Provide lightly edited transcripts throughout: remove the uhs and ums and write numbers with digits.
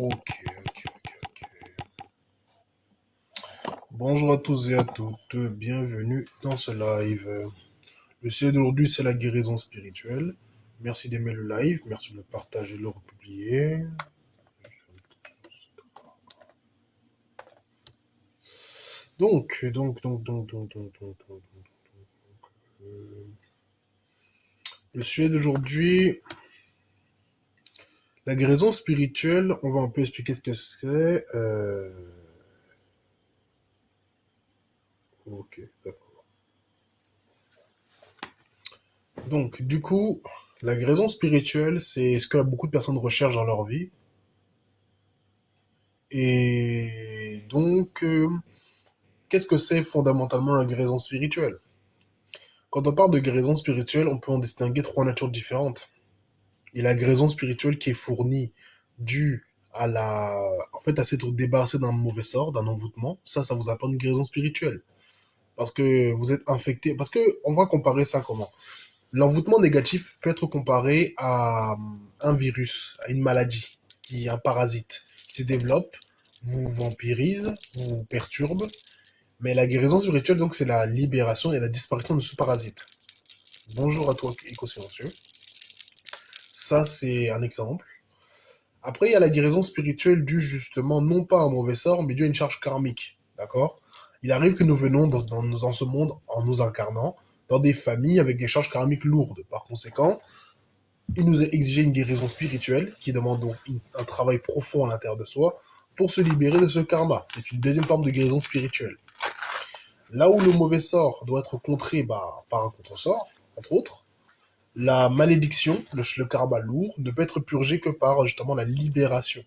Ok. Bonjour à tous et à toutes, bienvenue dans ce live. Le sujet d'aujourd'hui, c'est la guérison spirituelle. Merci d'aimer le live, merci de le partager, de le republier. Le sujet d'aujourd'hui, la guérison spirituelle, on va un peu expliquer ce que c'est. Ok, d'accord. Donc, du coup, la guérison spirituelle, c'est ce que beaucoup de personnes recherchent dans leur vie. Et donc, qu'est-ce que c'est fondamentalement la guérison spirituelle? Quand on parle de guérison spirituelle, on peut en distinguer trois natures différentes. Il y a la guérison spirituelle qui est fournie due à en fait, à s'être débarrassé d'un mauvais sort, d'un envoûtement. Ça vous apporte une guérison spirituelle. Parce que vous êtes infecté. Parce que, on va comparer ça comment? L'envoûtement négatif peut être comparé à un virus, à une maladie, qui est un parasite, qui se développe, vous vampirise, vous perturbe. Mais la guérison spirituelle, donc, c'est la libération et la disparition de ce parasite. Bonjour à toi, éco-silencieux. Ça, c'est un exemple. Après, il y a la guérison spirituelle due justement non pas à un mauvais sort, mais due à une charge karmique. D'accord? Il arrive que nous venons dans ce monde en nous incarnant dans des familles avec des charges karmiques lourdes. Par conséquent, il nous est exigé une guérison spirituelle qui demande donc un travail profond à l'intérieur de soi pour se libérer de ce karma. C'est une deuxième forme de guérison spirituelle. Là où le mauvais sort doit être contré par un contre-sort, entre autres, la malédiction, le karma lourd, ne peut être purgé que par justement la libération.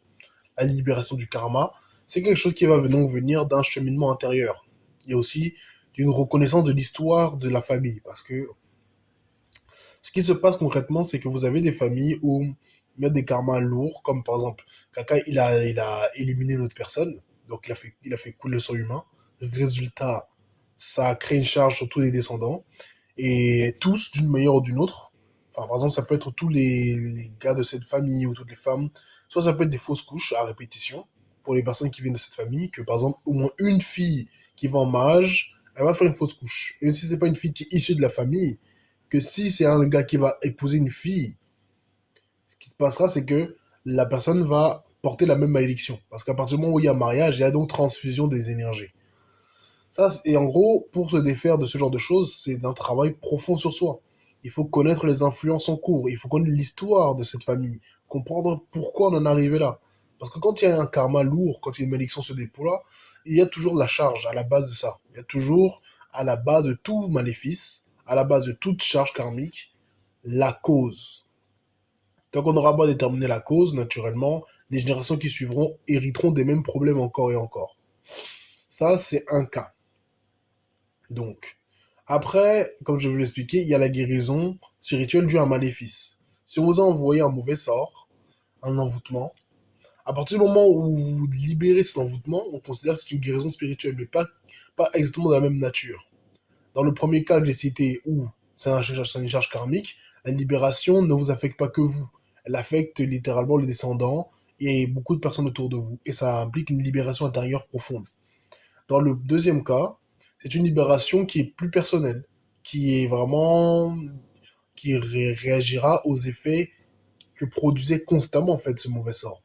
La libération du karma, c'est quelque chose qui va donc venir d'un cheminement intérieur et aussi d'une reconnaissance de l'histoire de la famille. Parce que ce qui se passe concrètement, c'est que vous avez des familles où il y a des karmas lourds, comme par exemple, quelqu'un il a éliminé une autre personne, donc il a fait couler le sang humain. Résultat, ça a créé une charge sur tous les descendants, et tous, d'une manière ou d'une autre, enfin, par exemple, ça peut être tous les gars de cette famille ou toutes les femmes, soit ça peut être des fausses couches à répétition pour les personnes qui viennent de cette famille, que par exemple, au moins une fille qui va en mariage, elle va faire une fausse couche. Et même si c'est pas une fille qui est issue de la famille, que si c'est un gars qui va épouser une fille, ce qui se passera, c'est que la personne va porter la même malédiction. Parce qu'à partir du moment où il y a mariage, il y a donc transfusion des énergies. Ça, et en gros, pour se défaire de ce genre de choses, c'est un travail profond sur soi. Il faut connaître les influences en cours, il faut connaître l'histoire de cette famille, comprendre pourquoi on en est arrivé là. Parce que quand il y a un karma lourd, quand il y a une malédiction se déploie, il y a toujours de la charge à la base de ça. Il y a toujours à la base de tout maléfice, à la base de toute charge karmique, la cause. Tant qu'on n'aura pas déterminé la cause, naturellement, les générations qui suivront hériteront des mêmes problèmes encore et encore. Ça, c'est un cas. Donc, après, comme je vais vous l'expliquer, il y a la guérison spirituelle due à un maléfice. Si on vous a envoyé un mauvais sort, un envoûtement, à partir du moment où vous libérez cet envoûtement, on considère que c'est une guérison spirituelle, mais pas exactement de la même nature. Dans le premier cas que j'ai cité, où c'est une charge karmique, la libération ne vous affecte pas que vous. Elle affecte littéralement les descendants et beaucoup de personnes autour de vous. Et ça implique une libération intérieure profonde. Dans le deuxième cas, c'est une libération qui est plus personnelle, qui est vraiment, qui réagira aux effets que produisait constamment en fait ce mauvais sort.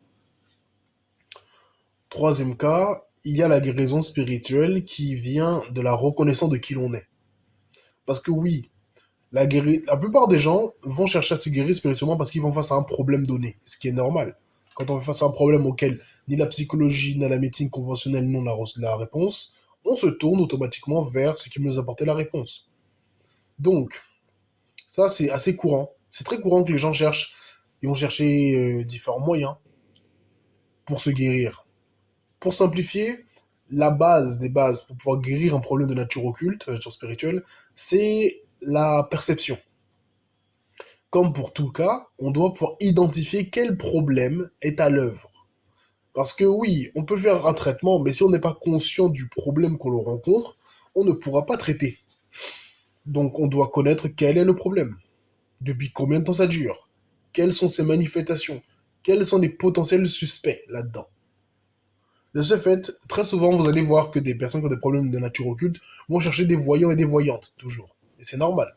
Troisième cas, il y a la guérison spirituelle qui vient de la reconnaissance de qui l'on est. Parce que oui, la plupart des gens vont chercher à se guérir spirituellement parce qu'ils vont face à un problème donné, ce qui est normal. Quand on fait face à un problème auquel ni la psychologie ni la médecine conventionnelle n'ont la réponse, on se tourne automatiquement vers ce qui peut nous apporter la réponse. Donc, ça c'est assez courant. C'est très courant que les gens cherchent, ils vont chercher différents moyens pour se guérir. Pour simplifier, la base des bases pour pouvoir guérir un problème de nature occulte, de nature spirituelle, c'est la perception. Comme pour tout cas, on doit pouvoir identifier quel problème est à l'œuvre. Parce que oui, on peut faire un traitement, mais si on n'est pas conscient du problème qu'on le rencontre, on ne pourra pas traiter. Donc on doit connaître quel est le problème, depuis combien de temps ça dure, quelles sont ses manifestations, Quels sont les potentiels suspects là-dedans? De ce fait, très souvent, vous allez voir que des personnes qui ont des problèmes de nature occulte vont chercher des voyants et des voyantes, toujours. Et c'est normal.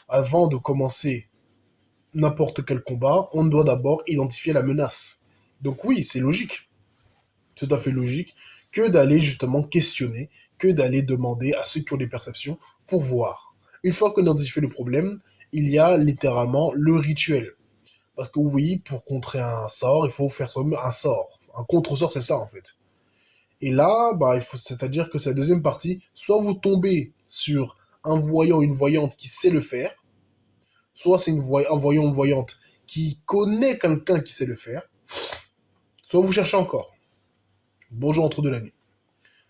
Avant de commencer n'importe quel combat, on doit d'abord identifier la menace. Donc oui, c'est logique. C'est tout à fait logique que d'aller justement questionner, que d'aller demander à ceux qui ont des perceptions pour voir. Une fois qu'on identifie le problème, il y a littéralement le rituel. Parce que oui, pour contrer un sort, il faut faire soi-même un sort. Un contre-sort, c'est ça en fait. Et là, bah, c'est-à-dire que c'est la deuxième partie. Soit vous tombez sur un voyant, une voyante qui sait le faire, soit c'est un voyant, une voyante qui connaît quelqu'un qui sait le faire, soit vous cherchez encore. Bonjour entre deux la nuit.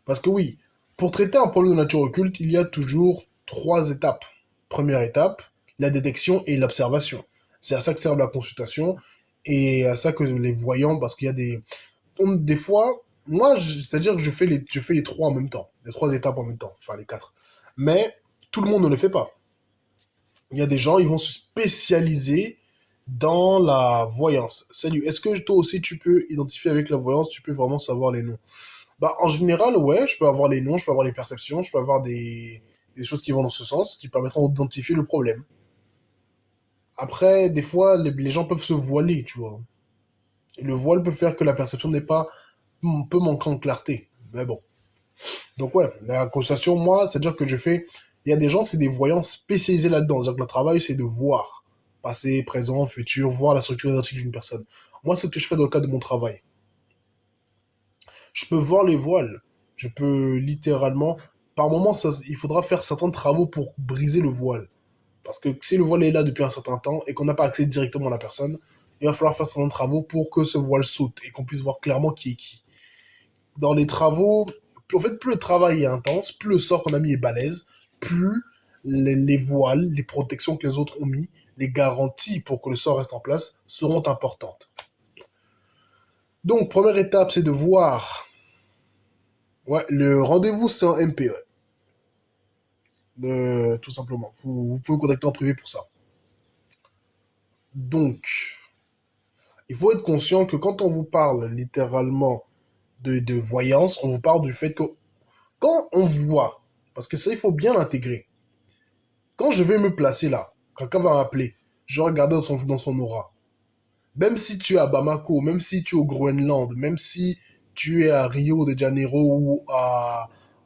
Parce que oui, pour traiter un problème de nature occulte, il y a toujours 3 étapes. Première étape, la détection et l'observation. C'est à ça que sert la consultation et à ça que les voyants, parce qu'il y a des fois, moi, c'est-à-dire que je fais les 3 en même temps, les 3 étapes en même temps, enfin les 4. Mais tout le monde ne le fait pas. Il y a des gens, ils vont se spécialiser dans la voyance. Salut, est-ce que toi aussi tu peux identifier avec la voyance, tu peux vraiment savoir les noms? Bah, en général, ouais, je peux avoir les noms, je peux avoir les perceptions, je peux avoir des choses qui vont dans ce sens, qui permettront d'identifier le problème. Après, des fois, les gens peuvent se voiler, tu vois. Et le voile peut faire que la perception n'est pas, peut manquer en clarté. Mais bon. Donc ouais, la constatation, moi, c'est-à-dire que je fais, il y a des gens, c'est des voyants spécialisés là-dedans. C'est-à-dire que le travail, c'est de voir. Passé, présent, futur, voir la structure énergétique d'une personne. Moi, c'est ce que je fais dans le cadre de mon travail. Je peux voir les voiles. Je peux littéralement, par moment, il faudra faire certains travaux pour briser le voile. Parce que si le voile est là depuis un certain temps et qu'on n'a pas accès directement à la personne, il va falloir faire certains travaux pour que ce voile saute et qu'on puisse voir clairement qui est qui. Dans les travaux, en fait, plus le travail est intense, plus le sort qu'on a mis est balèze, plus les voiles, les protections que les autres ont mis, les garanties pour que le sort reste en place seront importantes. Donc, première étape, c'est de voir. Ouais, le rendez-vous, c'est en MP, ouais. Tout simplement. Vous pouvez me contacter en privé pour ça. Donc, il faut être conscient que quand on vous parle littéralement de voyance, on vous parle du fait que quand on voit, parce que ça, il faut bien l'intégrer. Quand je vais me placer là, quelqu'un va m'appeler, je vais regarder dans son aura. Même si tu es à Bamako, même si tu es au Groenland, même si tu es à Rio de Janeiro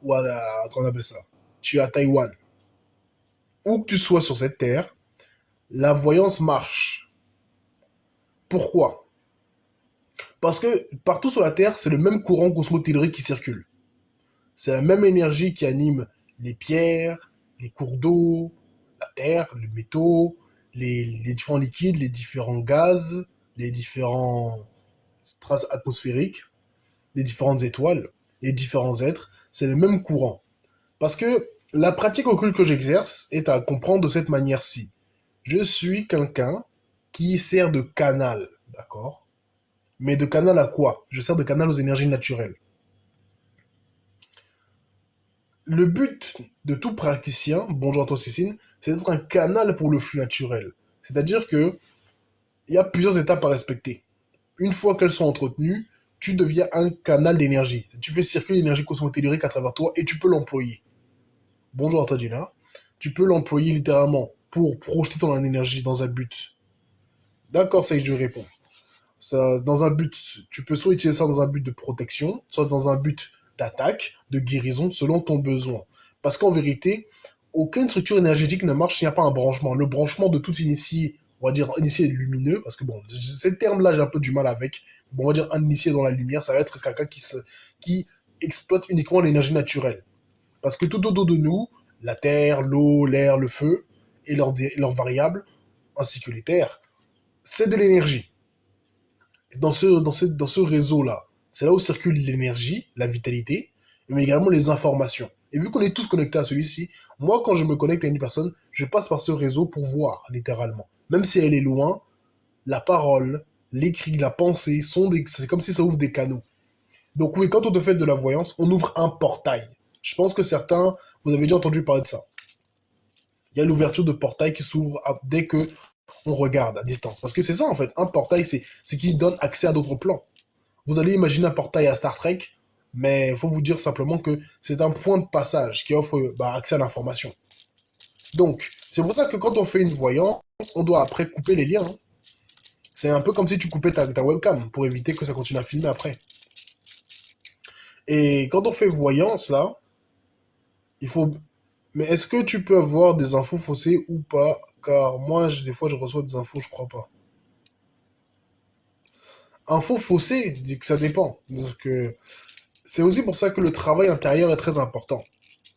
qu'on appelle ça, tu es à Taïwan, où que tu sois sur cette terre, la voyance marche. Pourquoi? Parce que partout sur la Terre, c'est le même courant cosmotellurique qui circule. C'est la même énergie qui anime les pierres, les cours d'eau, la Terre, les métaux, les différents liquides, les différents gaz, les différents strates atmosphériques, les différentes étoiles, les différents êtres. C'est le même courant. Parce que la pratique occulte que j'exerce est à comprendre de cette manière-ci. Je suis quelqu'un qui sert de canal, d'accord? Mais de canal à quoi? Je sers de canal aux énergies naturelles. Le but de tout praticien, bonjour à toi Cécine, c'est d'être un canal pour le flux naturel. C'est-à-dire que il y a plusieurs étapes à respecter. Une fois qu'elles sont entretenues, tu deviens un canal d'énergie. Tu fais circuler l'énergie cosmotellurique à travers toi et tu peux l'employer. Bonjour à toi Gina. Tu peux l'employer littéralement pour projeter ton énergie dans un but. D'accord, ça y est, je réponds. Ça, dans un but, tu peux soit utiliser ça dans un but de protection, soit dans un but d'attaque, de guérison, selon ton besoin. Parce qu'en vérité, aucune structure énergétique ne marche s'il n'y a pas un branchement. Le branchement de tout initié, on va dire initié lumineux, parce que bon, ces termes-là, j'ai un peu du mal avec. Bon, on va dire un initié dans la lumière, ça va être quelqu'un qui exploite uniquement l'énergie naturelle. Parce que tout autour de nous, la terre, l'eau, l'air, le feu, et leurs variables, ainsi que les terres, c'est de l'énergie. Dans ce réseau-là, c'est là où circule l'énergie, la vitalité, mais également les informations. Et vu qu'on est tous connectés à celui-ci, moi, quand je me connecte à une personne, je passe par ce réseau pour voir, littéralement. Même si elle est loin, la parole, l'écrit, la pensée, c'est comme si ça ouvre des canaux. Donc oui, quand on te fait de la voyance, on ouvre un portail. Je pense que certains, vous avez déjà entendu parler de ça. Il y a l'ouverture de portail qui s'ouvre dès que On regarde à distance. Parce que c'est ça, en fait. Un portail, c'est ce qui donne accès à d'autres plans. Vous allez imaginer un portail à Star Trek, mais il faut vous dire simplement que c'est un point de passage qui offre accès à l'information. Donc, c'est pour ça que quand on fait une voyance, on doit après couper les liens, hein. C'est un peu comme si tu coupais ta webcam pour éviter que ça continue à filmer après. Et quand on fait voyance, là, il faut... Mais est-ce que tu peux avoir des infos faussées ou pas? Car moi, des fois, je reçois des infos, je crois pas. Infos faussées, je dis que ça dépend. Parce que c'est aussi pour ça que le travail intérieur est très important.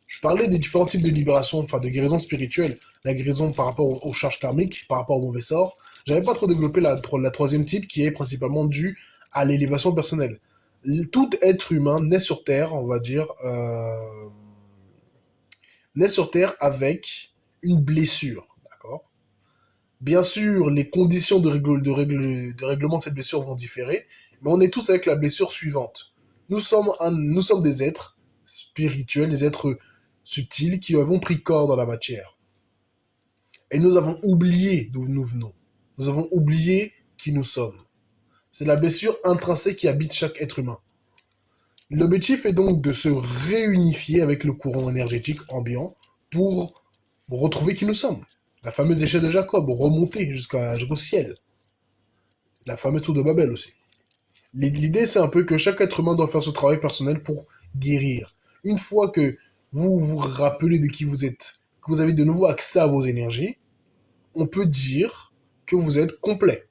Je parlais des différents types de libération, enfin de guérison spirituelle, la guérison par rapport aux charges karmiques, par rapport aux mauvais sorts. J'avais pas trop développé la troisième type qui est principalement due à l'élévation personnelle. Tout être humain naît sur Terre, on va dire, naît sur Terre avec une blessure, d'accord? Bien sûr, les conditions de règlement de cette blessure vont différer, mais on est tous avec la blessure suivante. Nous sommes des êtres spirituels, des êtres subtils qui avons pris corps dans la matière. Et nous avons oublié d'où nous venons. Nous avons oublié qui nous sommes. C'est la blessure intrinsèque qui habite chaque être humain. L'objectif est donc de se réunifier avec le courant énergétique ambiant pour retrouver qui nous sommes. La fameuse échelle de Jacob, remonter jusqu'au ciel. La fameuse tour de Babel aussi. L'idée, c'est un peu que chaque être humain doit faire ce travail personnel pour guérir. Une fois que vous vous rappelez de qui vous êtes, que vous avez de nouveau accès à vos énergies, on peut dire que vous êtes complet.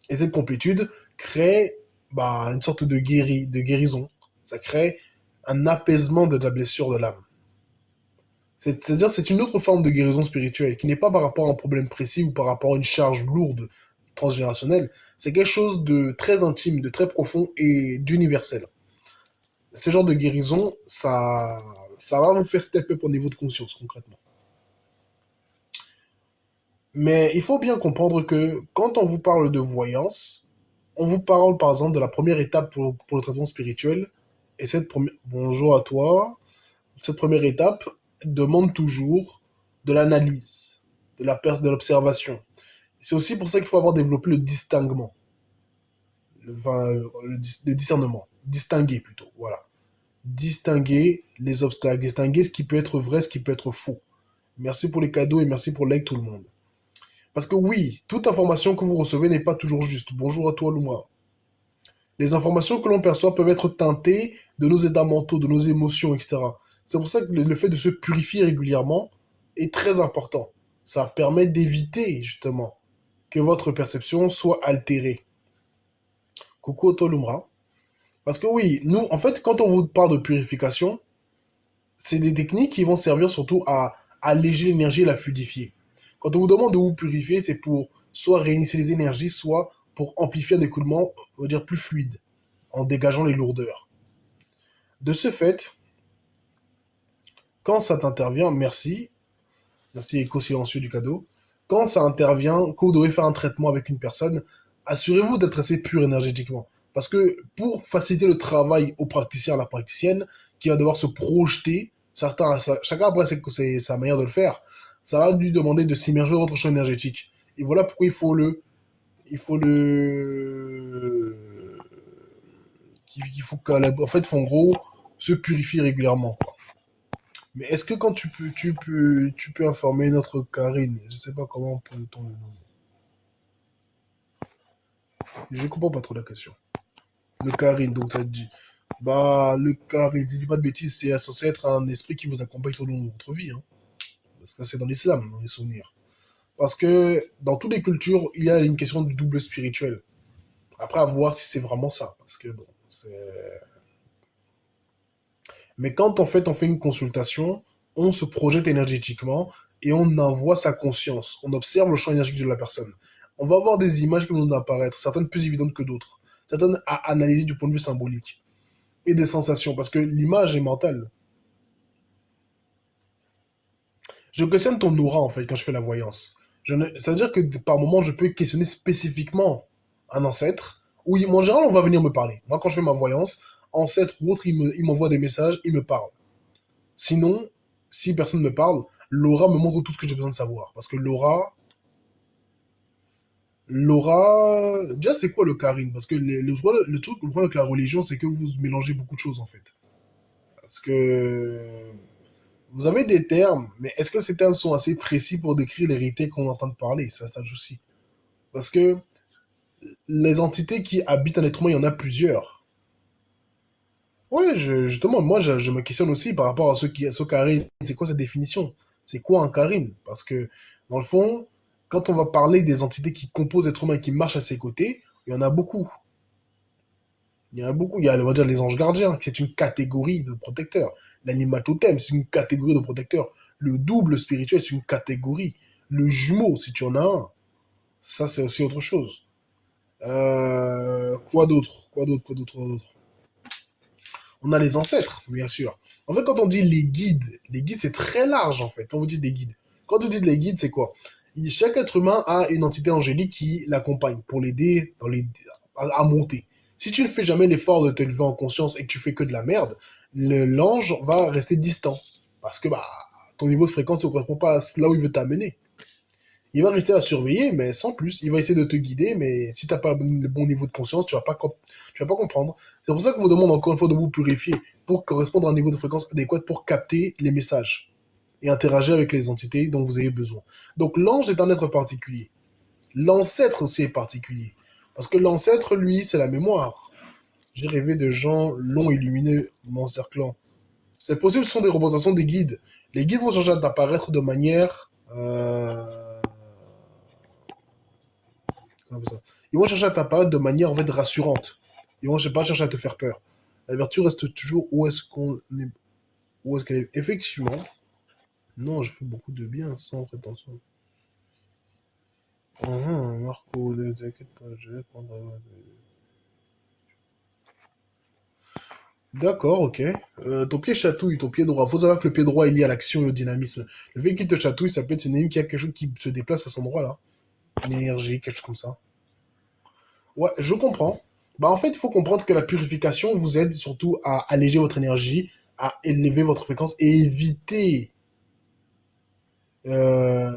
Et cette complétude crée une sorte de guérison. Ça crée un apaisement de la blessure de l'âme. C'est-à-dire, c'est une autre forme de guérison spirituelle qui n'est pas par rapport à un problème précis ou par rapport à une charge lourde transgénérationnelle. C'est quelque chose de très intime, de très profond et d'universel. Ce genre de guérison, ça va vous faire step up au niveau de conscience, concrètement. Mais il faut bien comprendre que quand on vous parle de voyance, on vous parle par exemple de la première étape pour le traitement spirituel. Et cette première... Bonjour à toi. Cette première étape demande toujours de l'analyse, de l'observation. C'est aussi pour ça qu'il faut avoir développé le distinguement. Le discernement. Distinguer plutôt, voilà. Distinguer les obstacles, distinguer ce qui peut être vrai, ce qui peut être faux. Merci pour les cadeaux et merci pour like tout le monde. Parce que oui, toute information que vous recevez n'est pas toujours juste. Bonjour à toi, Luma. Les informations que l'on perçoit peuvent être teintées de nos états mentaux, de nos émotions, etc. C'est pour ça que le fait de se purifier régulièrement est très important. Ça permet d'éviter, justement, que votre perception soit altérée. Coucou Otolumra. Parce que oui, nous, en fait, quand on vous parle de purification, c'est des techniques qui vont servir surtout à alléger l'énergie et la fluidifier. Quand on vous demande de vous purifier, c'est pour soit réinitier les énergies, soit pour amplifier un écoulement, on va dire, plus fluide, en dégageant les lourdeurs. De ce fait, quand ça t'intervient, merci écho silencieux du cadeau, quand ça intervient, que vous devez faire un traitement avec une personne, assurez-vous d'être assez pur énergétiquement. Parce que pour faciliter le travail au praticien, à la praticienne, qui va devoir se projeter, chacun après c'est sa manière de le faire, ça va lui demander de s'immerger dans votre champ énergétique. Et voilà pourquoi il faut en fait, en gros, se purifier régulièrement, quoi. Mais est-ce que quand tu peux informer notre Karine, je sais pas comment peut-on le nommer. Je comprends pas trop la question. Le Karine, donc ça te dit. Le Karine, je dis pas de bêtises, c'est censé être un esprit qui vous accompagne tout au long de votre vie, hein. Parce que c'est dans l'islam, dans les souvenirs. Parce que dans toutes les cultures, il y a une question du double spirituel. Après, à voir si c'est vraiment ça. Parce que bon, c'est... Mais quand en fait on fait une consultation, on se projette énergétiquement et on envoie sa conscience. On observe le champ énergétique de la personne. On va avoir des images qui vont nous apparaître, certaines plus évidentes que d'autres, certaines à analyser du point de vue symbolique, et des sensations, parce que l'image est mentale. Je questionne ton aura en fait quand je fais la voyance. C'est-à-dire que par moment, je peux questionner spécifiquement un ancêtre, ou en général, on va venir me parler. Moi, quand je fais ma voyance, ancêtre ou autre, il m'envoie des messages, il me parle. Sinon, si personne ne me parle, l'aura me montre tout ce que j'ai besoin de savoir. Parce que l'aura, L'aura, déjà c'est quoi le charisme? Parce que le truc, le problème avec la religion, c'est que vous mélangez beaucoup de choses en fait. Parce que vous avez des termes, mais est-ce que ces termes sont assez précis pour décrire les réalités qu'on est en train de parler? Ça joue aussi. Parce que les entités qui habitent un être humain, il y en a plusieurs. Ouais, justement, moi, je me questionne aussi par rapport à ce Karine. C'est quoi cette définition? C'est quoi un Karine? Parce que, dans le fond, quand on va parler des entités qui composent l'être humain, qui marchent à ses côtés, il y en a beaucoup. Il y en a beaucoup. Il y a, on va dire, les anges gardiens, qui c'est une catégorie de protecteurs. L'animal totem, c'est une catégorie de protecteurs. Le double spirituel, c'est une catégorie. Le jumeau, si tu en as un, ça, c'est aussi autre chose. Quoi d'autre? Quoi d'autre? On a les ancêtres, bien sûr. En fait, quand on dit les guides, c'est très large, en fait, quand vous dites des guides. Quand vous dites les guides, c'est quoi? Chaque être humain a une entité angélique qui l'accompagne pour l'aider à monter. Si tu ne fais jamais l'effort de te lever en conscience et que tu fais que de la merde, l'ange va rester distant. Parce que bah, ton niveau de fréquence ne correspond pas à là où il veut t'amener. Il va rester à surveiller, mais sans plus. Il va essayer de te guider, mais si tu n'as pas le bon niveau de conscience, tu vas pas comprendre. C'est pour ça qu'on vous demande encore une fois de vous purifier pour correspondre à un niveau de fréquence adéquat pour capter les messages et interagir avec les entités dont vous avez besoin. Donc l'ange est un être particulier. L'ancêtre aussi est particulier. Parce que l'ancêtre, lui, c'est la mémoire. J'ai rêvé de gens longs et lumineux m'encerclant. C'est possible, ce sont des représentations des guides. Les guides vont changer d'apparaître de manière... comment on appelle ça. Ils vont chercher à t'apparaître de manière en fait rassurante. Ils vont pas chercher à te faire peur. La vertu reste toujours où est-ce qu'elle est. Effectivement, non, je fais beaucoup de bien sans prétention. Marco, ne t'inquiète pas, je vais prendre. D'accord, ok. Ton pied chatouille, ton pied droit. Faut savoir que le pied droit est lié à l'action et au dynamisme. Le fait qu'il te chatouille, ça peut être synonyme qu'il y a quelque chose qui se déplace à cet endroit-là. Une énergie, quelque chose comme ça. Ouais, je comprends. Bah, en fait, il faut comprendre que la purification vous aide surtout à alléger votre énergie, à élever votre fréquence et euh,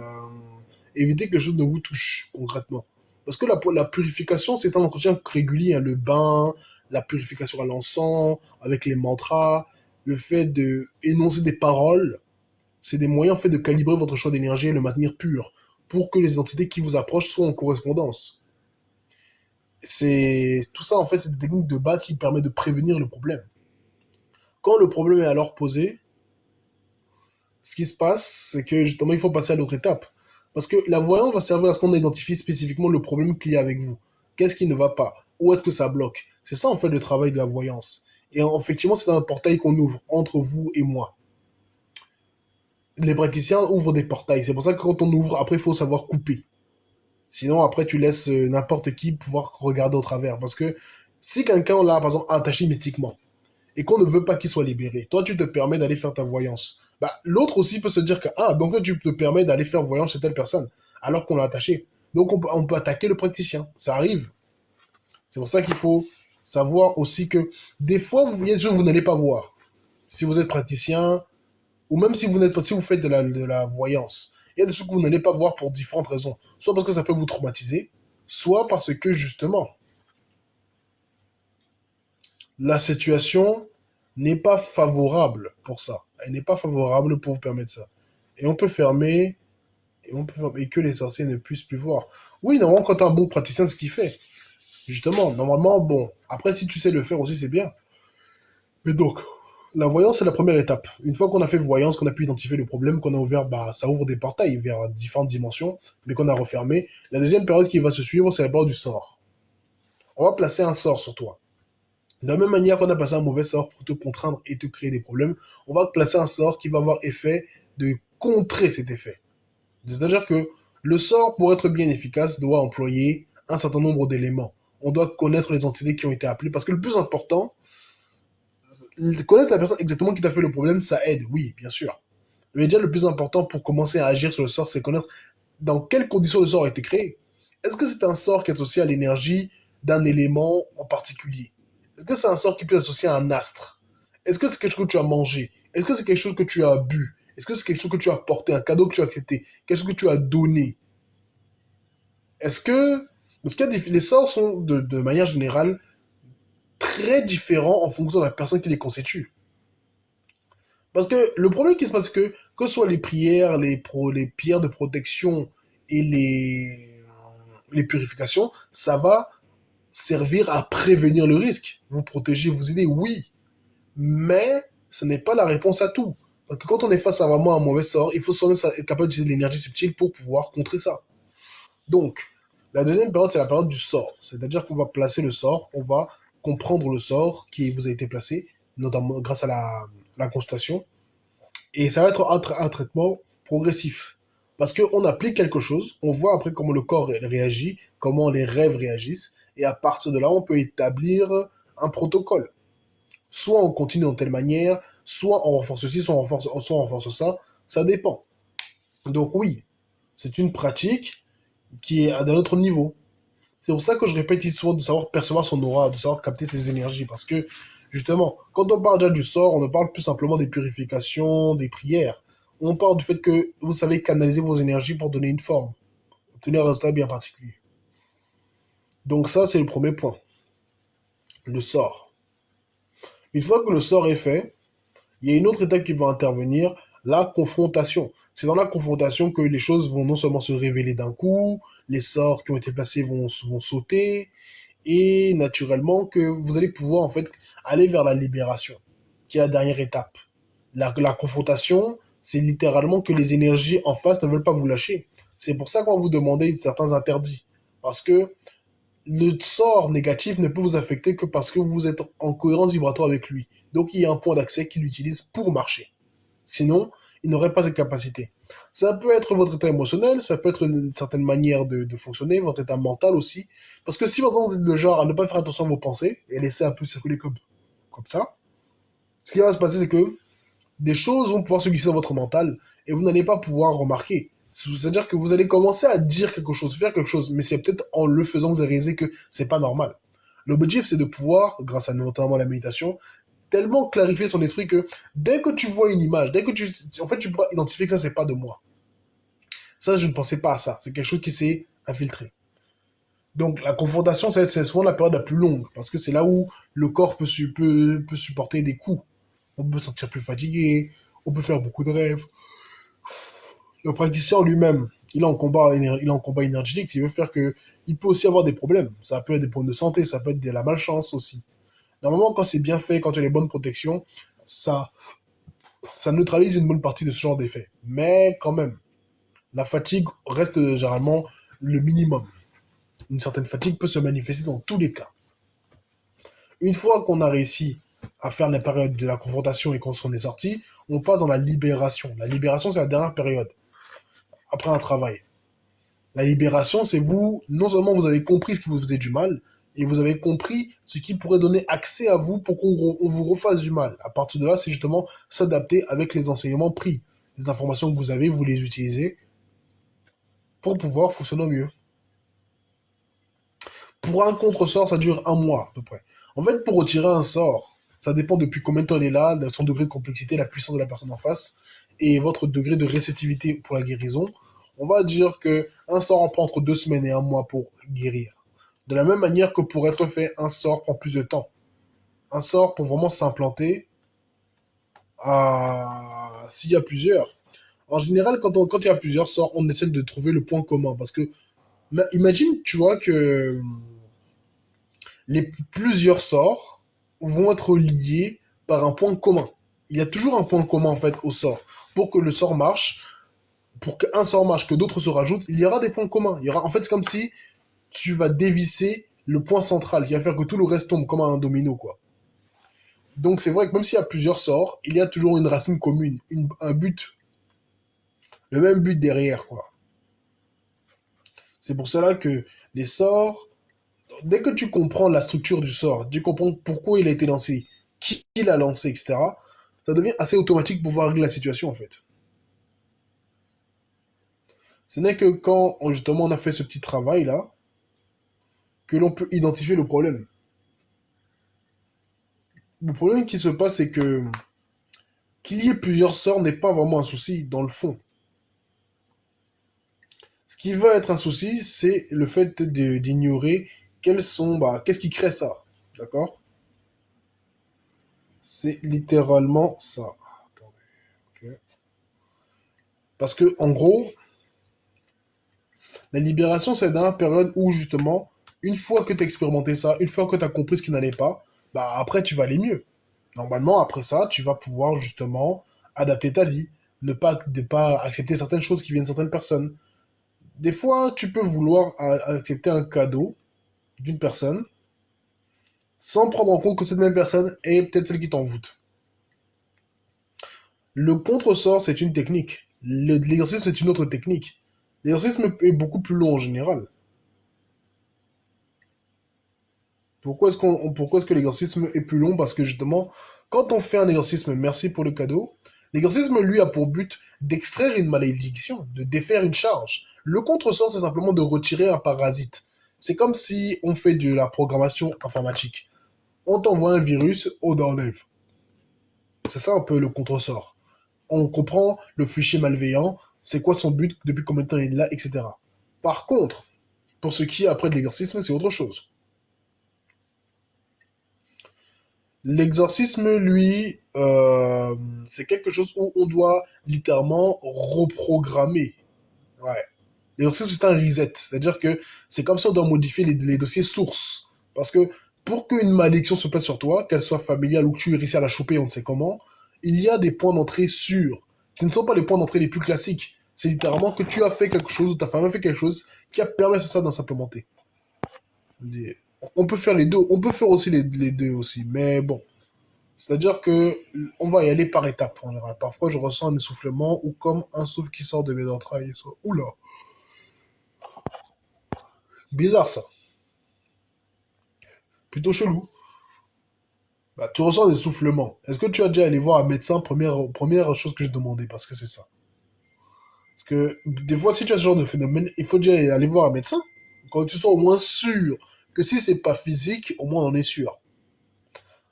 éviter que les choses ne vous touchent concrètement. Parce que la purification, c'est un entretien régulier, hein, le bain, la purification à l'encens, avec les mantras, le fait de énoncer des paroles, c'est des moyens en fait de calibrer votre choix d'énergie et le maintenir pur pour que les entités qui vous approchent soient en correspondance. C'est tout ça en fait, c'est des techniques de base qui permettent de prévenir le problème. Quand le problème est alors posé, ce qui se passe, c'est que justement il faut passer à l'autre étape. Parce que la voyance va servir à ce qu'on identifie spécifiquement le problème qu'il y a avec vous. Qu'est-ce qui ne va pas? Où est-ce que ça bloque? C'est ça en fait le travail de la voyance. Et effectivement, c'est un portail qu'on ouvre entre vous et moi. Les praticiens ouvrent des portails. C'est pour ça que quand on ouvre, après il faut savoir couper. Sinon, après, tu laisses n'importe qui pouvoir regarder au travers. Parce que si quelqu'un l'a, par exemple, attaché mystiquement, et qu'on ne veut pas qu'il soit libéré, toi, tu te permets d'aller faire ta voyance. Bah, l'autre aussi peut se dire que, ah, donc toi, tu te permets d'aller faire voyance chez telle personne, alors qu'on l'a attaché. Donc, on peut attaquer le praticien. Ça arrive. C'est pour ça qu'il faut savoir aussi que des fois, il y a des choses que vous n'allez pas voir. Si vous êtes praticien, ou même si vous, si vous faites de la voyance, il y a des choses que vous n'allez pas voir pour différentes raisons. Soit parce que ça peut vous traumatiser, soit parce que justement, la situation n'est pas favorable pour ça. Elle n'est pas favorable pour vous permettre ça. Et on peut fermer, et que les sorciers ne puissent plus voir. Oui, normalement, quand tu es un bon praticien, c'est ce qu'il fait. Justement, normalement, bon. Après, si tu sais le faire aussi, c'est bien. Mais donc, la voyance, c'est la première étape. Une fois qu'on a fait voyance, qu'on a pu identifier le problème, qu'on a ouvert, bah, ça ouvre des portails vers différentes dimensions, mais qu'on a refermé. La deuxième période qui va se suivre, c'est la période du sort. On va placer un sort sur toi. De la même manière qu'on a placé un mauvais sort pour te contraindre et te créer des problèmes, on va placer un sort qui va avoir effet de contrer cet effet. C'est-à-dire que le sort, pour être bien efficace, doit employer un certain nombre d'éléments. On doit connaître les entités qui ont été appelées, parce que le plus important, connaître la personne exactement qui t'a fait le problème, ça aide, oui, bien sûr. Mais déjà, le plus important pour commencer à agir sur le sort, c'est connaître dans quelles conditions le sort a été créé. Est-ce que c'est un sort qui est associé à l'énergie d'un élément en particulier? Est-ce que c'est un sort qui peut être associé à un astre? Est-ce que c'est quelque chose que tu as mangé? Est-ce que c'est quelque chose que tu as bu? Est-ce que c'est quelque chose que tu as porté, un cadeau que tu as accepté? Quelque chose que tu as donné? Est-ce que Parce que les sorts sont de manière générale très différents en fonction de la personne qui les constitue. Parce que le problème qui se passe, c'est que ce soit les prières, les pierres de protection et les purifications, ça va servir à prévenir le risque. Vous protéger, vous aider, oui. Mais ce n'est pas la réponse à tout. Parce que quand on est face à vraiment un mauvais sort, il faut seulement être capable d'utiliser de l'énergie subtile pour pouvoir contrer ça. Donc, la deuxième période, c'est la période du sort. C'est-à-dire qu'on va placer le sort, on va comprendre le sort qui vous a été placé, notamment grâce à la consultation. Et ça va être un traitement progressif. Parce qu'on applique quelque chose, on voit après comment le corps réagit, comment les rêves réagissent, et à partir de là, on peut établir un protocole. Soit on continue de telle manière, soit on renforce ceci, soit on renforce ça, ça dépend. Donc oui, c'est une pratique qui est d'un autre niveau. C'est pour ça que je répète souvent de savoir percevoir son aura, de savoir capter ses énergies, parce que justement, quand on parle déjà du sort, on ne parle plus simplement des purifications, des prières. On parle du fait que vous savez canaliser vos énergies pour donner une forme, obtenir un résultat bien particulier. Donc ça, c'est le premier point, le sort. Une fois que le sort est fait, il y a une autre étape qui va intervenir, la confrontation. C'est dans la confrontation que les choses vont non seulement se révéler d'un coup, les sorts qui ont été placés vont sauter, et naturellement que vous allez pouvoir en fait aller vers la libération, qui est la dernière étape. La confrontation, c'est littéralement que les énergies en face ne veulent pas vous lâcher. C'est pour ça qu'on va vous demander certains interdits. Parce que le sort négatif ne peut vous affecter que parce que vous êtes en cohérence vibratoire avec lui. Donc il y a un point d'accès qu'il utilise pour marcher. Sinon, il n'aurait pas cette capacité. Ça peut être votre état émotionnel, ça peut être une certaine manière de fonctionner, votre état mental aussi. Parce que si par exemple vous êtes le genre à ne pas faire attention à vos pensées et laisser un peu circuler comme ça, ce qui va se passer, c'est que des choses vont pouvoir se glisser dans votre mental et vous n'allez pas pouvoir remarquer. C'est-à-dire que vous allez commencer à dire quelque chose, faire quelque chose, mais c'est peut-être en le faisant que vous allez réaliser que c'est pas normal. L'objectif, c'est de pouvoir, grâce à notamment la méditation, tellement clarifier son esprit que dès que tu vois une image, en fait, tu pourras identifier que ça, c'est pas de moi. Ça, je ne pensais pas à ça. C'est quelque chose qui s'est infiltré. Donc, la confrontation, c'est souvent la période la plus longue, parce que c'est là où le corps peut supporter des coups. On peut se sentir plus fatigué, on peut faire beaucoup de rêves. Le praticien lui-même, il est en combat énergétique, ce qui veut faire que il peut aussi avoir des problèmes. Ça peut être des problèmes de santé, ça peut être de la malchance aussi. Normalement, quand c'est bien fait, quand il y a les bonnes protections, ça, ça neutralise une bonne partie de ce genre d'effet. Mais quand même, la fatigue reste généralement le minimum. Une certaine fatigue peut se manifester dans tous les cas. Une fois qu'on a réussi à faire la période de la confrontation et qu'on s'en est sorti, on passe dans la libération. La libération, c'est la dernière période, après un travail. La libération, c'est vous, non seulement vous avez compris ce qui vous faisait du mal, et vous avez compris ce qui pourrait donner accès à vous pour qu'on vous refasse du mal. À partir de là, c'est justement s'adapter avec les enseignements pris. Les informations que vous avez, vous les utilisez pour pouvoir fonctionner au mieux. Pour un contre-sort, ça dure un mois à peu près. En fait, pour retirer un sort, ça dépend depuis combien de temps il est là, de son degré de complexité, la puissance de la personne en face, et votre degré de réceptivité pour la guérison. On va dire que un sort en prend entre 2 semaines et un mois pour guérir. De la même manière que pour être fait, un sort prend plus de temps. Un sort pour vraiment s'implanter, s'il y a plusieurs. En général, quand il y a plusieurs sorts, on essaie de trouver le point commun. Parce que, imagine, tu vois, que plusieurs sorts vont être liés par un point commun. Il y a toujours un point commun, en fait, au sort. Pour que le sort marche, pour qu'un sort marche, que d'autres se rajoutent, il y aura des points communs. En fait, c'est comme si tu vas dévisser le point central qui va faire que tout le reste tombe comme un domino, quoi. Donc c'est vrai que même s'il y a plusieurs sorts, il y a toujours une racine commune, un but, le même but derrière, quoi. C'est pour cela que les sorts, dès que tu comprends la structure du sort, tu comprends pourquoi il a été lancé, qui l'a lancé, etc., ça devient assez automatique pour pouvoir régler la situation, en fait. Ce n'est que quand, justement, on a fait ce petit travail-là, que l'on peut identifier le problème. Le problème qui se passe, c'est que qu'il y ait plusieurs sorts n'est pas vraiment un souci, dans le fond. Ce qui va être un souci, c'est le fait d'ignorer qu'est-ce qui crée ça. D'accord? C'est littéralement ça. Attendez, ok. Parce que, en gros, la libération, c'est dans la période où, justement, une fois que tu as expérimenté ça, une fois que tu as compris ce qui n'allait pas, bah après, tu vas aller mieux. Normalement, après ça, tu vas pouvoir, justement, adapter ta vie. Ne pas accepter certaines choses qui viennent de certaines personnes. Des fois, tu peux vouloir accepter un cadeau d'une personne sans prendre en compte que cette même personne est peut-être celle qui t'envoûte. Le contresort, c'est une technique. L'exercice, c'est une autre technique. L'exercice est beaucoup plus long en général. Pourquoi est-ce que l'exercice est plus long? Parce que justement, quand on fait un exercice, merci pour le cadeau, l'exercice, lui, a pour but d'extraire une malédiction, de défaire une charge. Le contresort, c'est simplement de retirer un parasite. C'est comme si on fait de la programmation informatique. On t'envoie un virus, on t'enlève. C'est ça un peu le contresort. On comprend le fichier malveillant, c'est quoi son but, depuis combien de temps il est là, etc. Par contre, pour ce qui est après de l'exorcisme, c'est autre chose. L'exorcisme, lui, c'est quelque chose où on doit littéralement reprogrammer. Ouais. L'exorcisme, c'est un reset. C'est-à-dire que c'est comme si on doit modifier les dossiers sources. Parce que pour qu'une malédiction se place sur toi, qu'elle soit familiale ou que tu réussisses à la choper, on ne sait comment, il y a des points d'entrée sûrs. Ce ne sont pas les points d'entrée les plus classiques. C'est littéralement que tu as fait quelque chose ou ta femme a fait quelque chose qui a permis à ça d'en s'implémenter. On peut faire les deux. On peut faire aussi les deux aussi. Mais bon. C'est-à-dire que on va y aller par étapes en général. Parfois, je ressens un essoufflement ou comme un souffle qui sort de mes entrailles. Oula, bizarre ça. Plutôt chelou. Bah, tu ressens des soufflements. Est-ce que tu as déjà allé voir un médecin, première chose que je demandais, parce que c'est ça. Parce que des fois, si tu as ce genre de phénomène, il faut déjà aller voir un médecin. Quand tu sois au moins sûr que si c'est pas physique, au moins on en est sûr.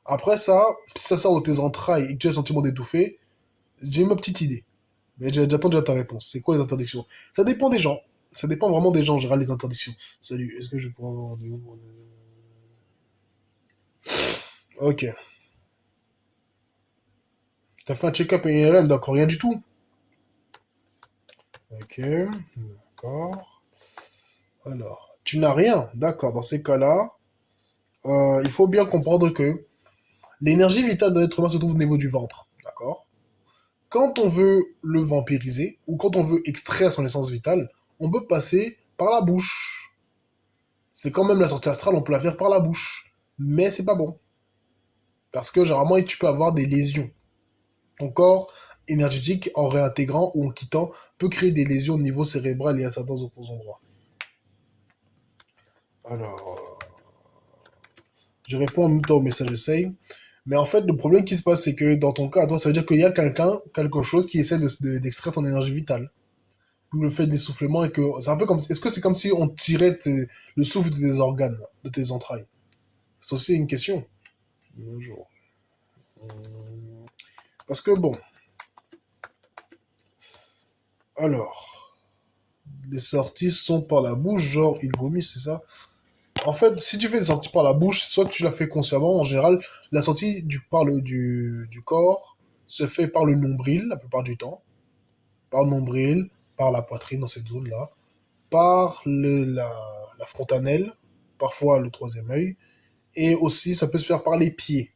Après ça, si ça sort de tes entrailles et que tu as le sentiment d'étouffer, j'ai ma petite idée. Mais j'attends déjà ta réponse. C'est quoi les interdictions? Ça dépend des gens. Ça dépend vraiment des gens en général, les interdictions. Salut, est-ce que je pourrais avoir rendez-vous? Ok. T'as fait un check-up IRM, d'accord, rien du tout. Ok, d'accord. Alors, tu n'as rien, d'accord. Dans ces cas-là, il faut bien comprendre que l'énergie vitale d'un être humain se trouve au niveau du ventre, d'accord? Quand on veut le vampiriser, ou quand on veut extraire son essence vitale, on peut passer par la bouche. C'est quand même la sortie astrale, on peut la faire par la bouche. Mais c'est pas bon. Parce que généralement, tu peux avoir des lésions. Ton corps énergétique, en réintégrant ou en quittant, peut créer des lésions au niveau cérébral et à certains autres endroits. Alors, je réponds en même temps au message de Say. Mais en fait, le problème qui se passe, c'est que dans ton cas, toi, ça veut dire qu'il y a quelque chose qui essaie d'extraire ton énergie vitale. D'où le fait de l'essoufflement et que c'est un peu comme, est-ce que c'est comme si on tirait le souffle de tes organes, de tes entrailles? C'est aussi une question. Bonjour. Parce que bon, alors, les sorties sont par la bouche, genre il vomit, c'est ça? En fait, si tu fais des sorties par la bouche, soit tu l'as fait consciemment, en général, la sortie du corps se fait par le nombril, la plupart du temps. Par le nombril, par la poitrine, dans cette zone-là. Par la fontanelle, parfois le troisième œil. Et aussi, ça peut se faire par les pieds.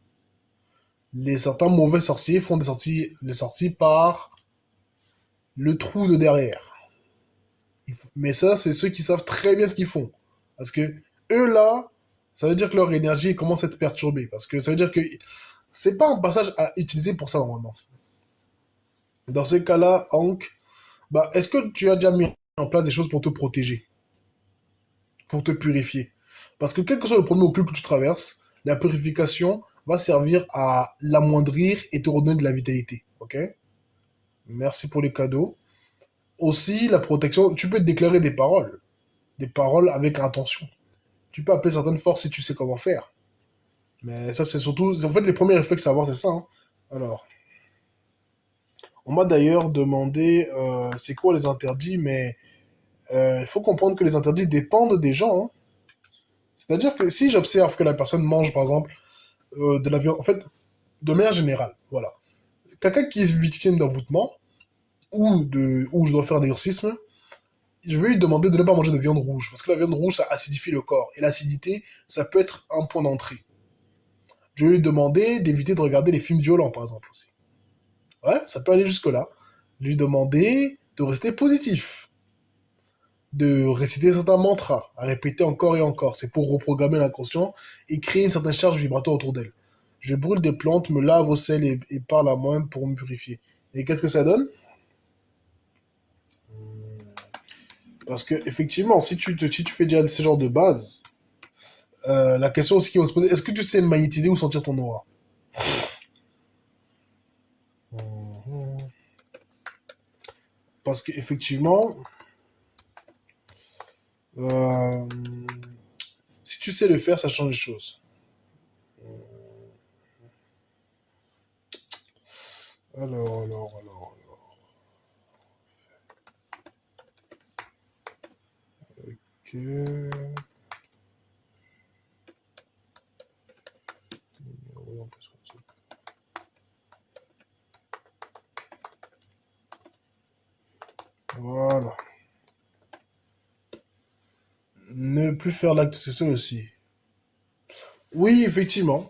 Certains mauvais sorciers font les sorties par le trou de derrière. Mais ça, c'est ceux qui savent très bien ce qu'ils font. Parce que eux là, ça veut dire que leur énergie commence à être perturbée. Parce que ça veut dire que c'est pas un passage à utiliser pour ça normalement. Dans ces cas-là, Hank, bah, est-ce que tu as déjà mis en place des choses pour te protéger, pour te purifier? Parce que quel que soit le problème occulte que tu traverses, la purification va servir à l'amoindrir et te redonner de la vitalité. Ok? Merci pour les cadeaux. Aussi, la protection, tu peux déclarer des paroles avec intention. Tu peux appeler certaines forces si tu sais comment faire. Mais ça, c'est surtout. En fait, les premiers réflexes à avoir, c'est ça, hein. Alors, on m'a d'ailleurs demandé c'est quoi les interdits, mais Il faut comprendre que les interdits dépendent des gens, hein. C'est-à-dire que si j'observe que la personne mange, par exemple, de la viande, en fait, de manière générale, voilà. Quelqu'un qui est victime d'envoûtement, ou je dois faire un exorcisme, je vais lui demander de ne pas manger de viande rouge, parce que la viande rouge, ça acidifie le corps, et l'acidité, ça peut être un point d'entrée. Je vais lui demander d'éviter de regarder les films violents, par exemple, aussi. Ouais, ça peut aller jusque-là. Lui demander de rester positif, de réciter certains mantras, à répéter encore et encore. C'est pour reprogrammer l'inconscient et créer une certaine charge vibratoire autour d'elle. Je brûle des plantes, me lave au sel et parle à moi-même pour me purifier. Et qu'est-ce que ça donne? Parce que effectivement, si tu fais déjà ce genre de base, la question aussi qui va se poser, est-ce que tu sais magnétiser ou sentir ton aura? Mhm. Parce qu'effectivement, euh, si tu sais le faire, ça change les choses. Alors. Que... Voilà. Ne plus faire l'acte sexuel aussi. Oui, effectivement.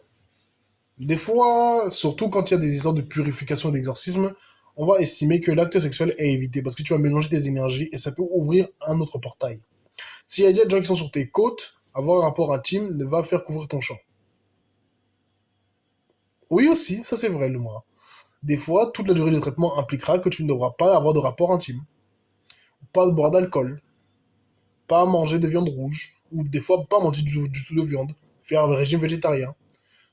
Des fois, surtout quand il y a des histoires de purification et d'exorcisme, on va estimer que l'acte sexuel est évité parce que tu vas mélanger tes énergies et ça peut ouvrir un autre portail. S'il y a déjà des gens qui sont sur tes côtes, avoir un rapport intime ne va faire couvrir ton champ. Oui aussi, ça c'est vrai le moi. Des fois, toute la durée du traitement impliquera que tu ne devras pas avoir de rapport intime, pas boire d'alcool, pas manger de viande rouge, ou des fois pas manger du tout de viande, faire un régime végétarien.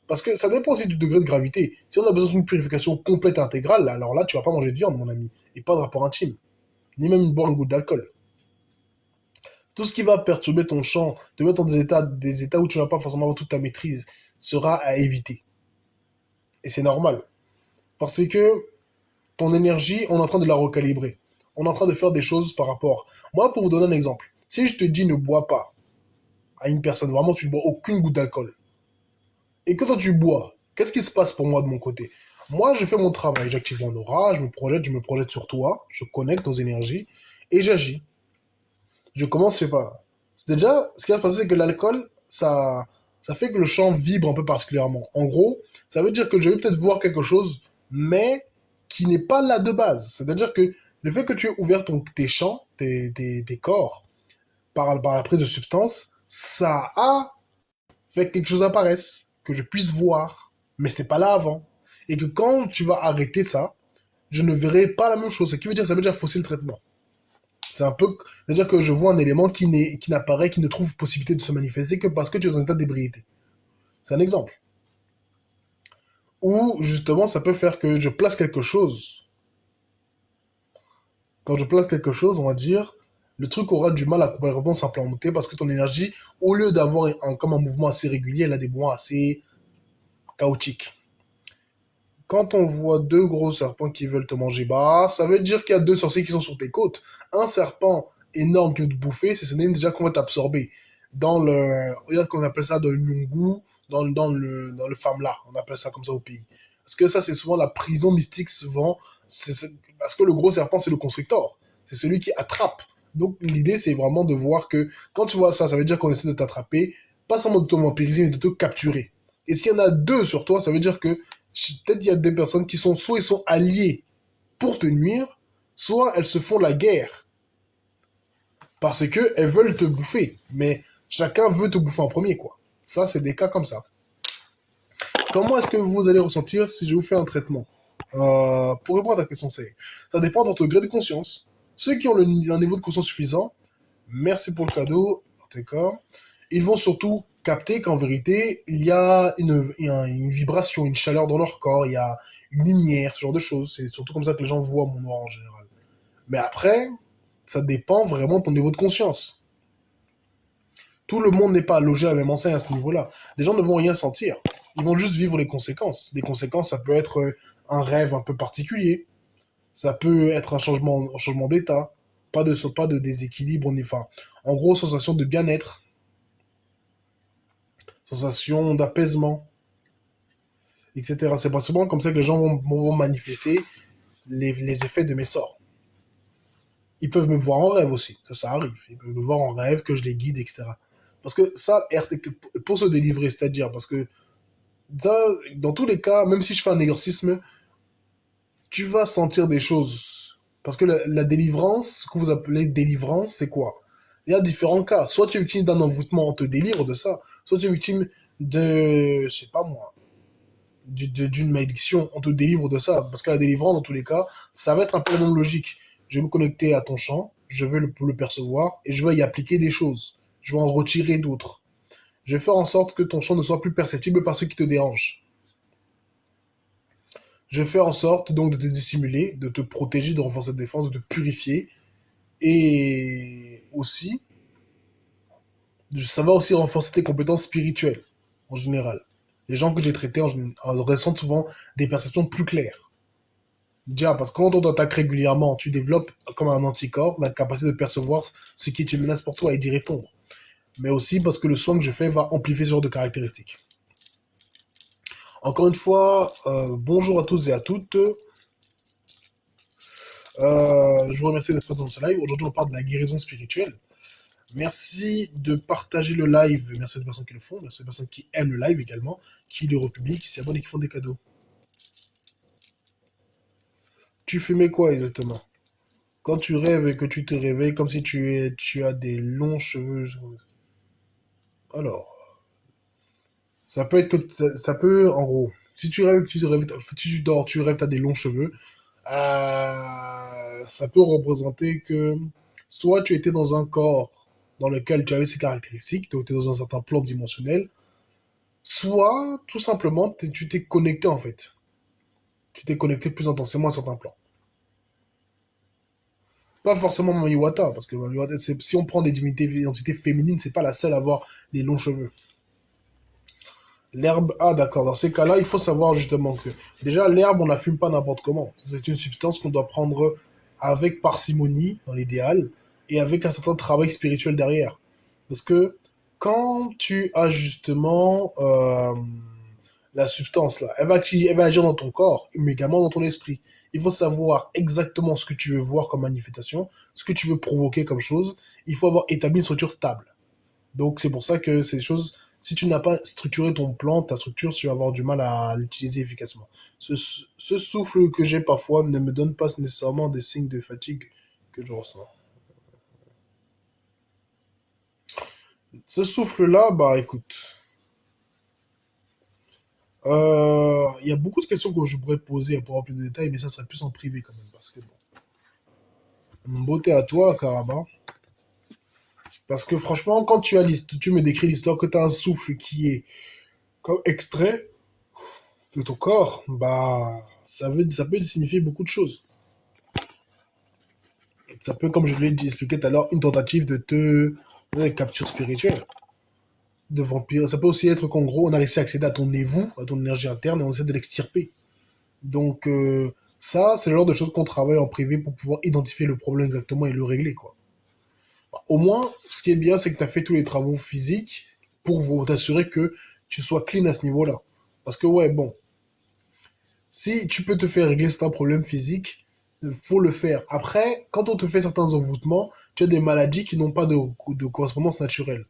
Parce que ça dépend aussi du degré de gravité. Si on a besoin d'une purification complète et intégrale, alors là, tu vas pas manger de viande, mon ami, et pas de rapport intime, ni même boire une goutte d'alcool. Tout ce qui va perturber ton champ, te mettre dans des états où tu vas pas forcément avoir toute ta maîtrise, sera à éviter. Et c'est normal. Parce que ton énergie, on est en train de la recalibrer. On est en train de faire des choses par rapport. Moi, pour vous donner un exemple, si je te dis ne bois pas à une personne, vraiment tu ne bois aucune goutte d'alcool, et que toi tu bois, qu'est-ce qui se passe pour moi de mon côté? Moi, je fais mon travail, j'active mon aura, je me projette sur toi, je connecte nos énergies, et j'agis. Je commence, je sais pas. C'est déjà, ce qui va se passer, c'est que l'alcool, ça fait que le champ vibre un peu particulièrement. En gros, ça veut dire que je vais peut-être voir quelque chose, mais qui n'est pas là de base. C'est-à-dire que le fait que tu aies ouvert tes champs, tes corps, par la prise de substance, ça a fait que quelque chose apparaisse, que je puisse voir, mais c'était pas là avant. Et que quand tu vas arrêter ça, je ne verrai pas la même chose. Ce qui veut dire, ça veut dire fausser le traitement. C'est un peu, c'est-à-dire que je vois un élément qui n'apparaît, qui ne trouve possibilité de se manifester que parce que tu es dans un état d'ébriété. C'est un exemple. Ou justement, ça peut faire que je place quelque chose. Quand je place quelque chose, on va dire, le truc aura du mal à complètement s'implémenter parce que ton énergie, au lieu d'avoir comme un mouvement assez régulier, elle a des mouvements assez chaotiques. Quand on voit deux gros serpents qui veulent te manger, bah, ça veut dire qu'il y a deux sorciers qui sont sur tes côtes. Un serpent énorme qui veut te bouffer, c'est ce n'est déjà qu'on va t'absorber. Regarde qu'on appelle ça dans le Nyungu, dans le Famla, on appelle ça comme ça au pays. Parce que ça, c'est souvent la prison mystique, souvent, parce que le gros serpent, c'est le constrictor. C'est celui qui attrape. Donc, l'idée, c'est vraiment de voir que quand tu vois ça, ça veut dire qu'on essaie de t'attraper, pas seulement de te vampiriser, mais de te capturer. Et s'il y en a deux sur toi, ça veut dire que peut-être il y a des personnes qui sont soit ils sont alliés pour te nuire, soit elles se font la guerre parce que elles veulent te bouffer. Mais chacun veut te bouffer en premier, quoi. Ça, c'est des cas comme ça. Comment est-ce que vous allez ressentir si je vous fais un traitement? Pour répondre à ta question, ça dépend de votre degré de conscience. Ceux qui ont un niveau de conscience suffisant, merci pour le cadeau, en tout cas, ils vont surtout capter qu'en vérité, il y a une vibration, une chaleur dans leur corps, il y a une lumière, ce genre de choses. C'est surtout comme ça que les gens voient mon aura en général. Mais après, ça dépend vraiment de ton niveau de conscience. Tout le monde n'est pas logé à la même enseigne à ce niveau-là. Les gens ne vont rien sentir. Ils vont juste vivre les conséquences. Les conséquences, ça peut être un rêve un peu particulier. Ça peut être un changement d'état. pas de déséquilibre, enfin, en gros, sensation de bien-être, sensation d'apaisement, etc. C'est principalement comme ça que les gens vont manifester les effets de mes sorts. Ils peuvent me voir en rêve aussi, ça arrive. Ils peuvent me voir en rêve, que je les guide, etc. Parce que ça, pour se délivrer, c'est-à-dire, parce que ça, dans tous les cas, même si je fais un exorcisme, tu vas sentir des choses. Parce que la délivrance, ce que vous appelez délivrance, c'est quoi? Il y a différents cas. Soit tu es victime d'un envoûtement, on te délivre de ça. Soit tu es victime de, je sais pas moi, d'une malédiction, on te délivre de ça. Parce que la délivrance, dans tous les cas, ça va être un peu la même logique. Je vais me connecter à ton champ, je vais le percevoir, et je vais y appliquer des choses. Je vais en retirer d'autres. Je vais faire en sorte que ton champ ne soit plus perceptible par ceux qui te dérangent. Je vais faire en sorte donc de te dissimuler, de te protéger, de renforcer ta défense, de te purifier. Et aussi, ça va aussi renforcer tes compétences spirituelles, en général. Les gens que j'ai traités ressentent souvent des perceptions plus claires. Déjà, parce que quand on t'attaque régulièrement, tu développes comme un anticorps la capacité de percevoir ce qui est une menace pour toi et d'y répondre. Mais aussi parce que le soin que je fais va amplifier ce genre de caractéristiques. Encore une fois, bonjour à tous et à toutes. Je vous remercie d'être présent dans ce live. Aujourd'hui, on parle de la guérison spirituelle. Merci de partager le live. Merci aux personnes qui le font. Merci aux personnes qui aiment le live également, qui le republient, qui s'abonnent et qui font des cadeaux. Tu fumais quoi exactement? Quand tu rêves et que tu te réveilles comme si tu as des longs cheveux. Alors, ça peut être que ça peut, en gros, si tu rêves, si tu dors, tu rêves, tu as des longs cheveux. Ça peut représenter que soit tu étais dans un corps dans lequel tu avais ces caractéristiques, tu étais dans un certain plan dimensionnel, soit tout simplement tu t'es connecté en fait. Tu t'es connecté plus intensément à un certain plan. Pas forcément Mami Wata, parce que Mami Wata, si on prend des identités féminines, c'est pas la seule à avoir les longs cheveux. L'herbe, ah d'accord, dans ces cas-là, il faut savoir justement que déjà l'herbe, on la fume pas n'importe comment. C'est une substance qu'on doit prendre avec parcimonie, dans l'idéal, et avec un certain travail spirituel derrière. Parce que quand tu as justement la substance là, elle va agir dans ton corps, mais également dans ton esprit. Il faut savoir exactement ce que tu veux voir comme manifestation, ce que tu veux provoquer comme chose. Il faut avoir établi une structure stable. Donc c'est pour ça que ces choses, si tu n'as pas structuré ton plan, ta structure, tu vas avoir du mal à l'utiliser efficacement. Ce souffle que j'ai parfois ne me donne pas nécessairement des signes de fatigue que je ressens. Ce souffle-là, bah écoute, il y a beaucoup de questions que je pourrais poser pour avoir plus de détails, mais ça serait plus en privé quand même, parce que bon. Beauté à toi, Karaba. Parce que franchement, quand tu me décris l'histoire que tu as un souffle qui est comme extrait de ton corps, bah ça peut signifier beaucoup de choses. Ça peut, comme je l'ai expliqué tout à l'heure, une tentative de capture spirituelle, de vampire. Ça peut aussi être qu'en gros, on a réussi à accéder à ton évoux, à ton énergie interne, et on essaie de l'extirper. Donc ça, c'est le genre de choses qu'on travaille en privé pour pouvoir identifier le problème exactement et le régler, quoi. Au moins, ce qui est bien, c'est que tu as fait tous les travaux physiques pour t'assurer que tu sois clean à ce niveau-là. Parce que, ouais, bon, si tu peux te faire régler certains problèmes physiques, il faut le faire. Après, quand on te fait certains envoûtements, tu as des maladies qui n'ont pas de correspondance naturelle.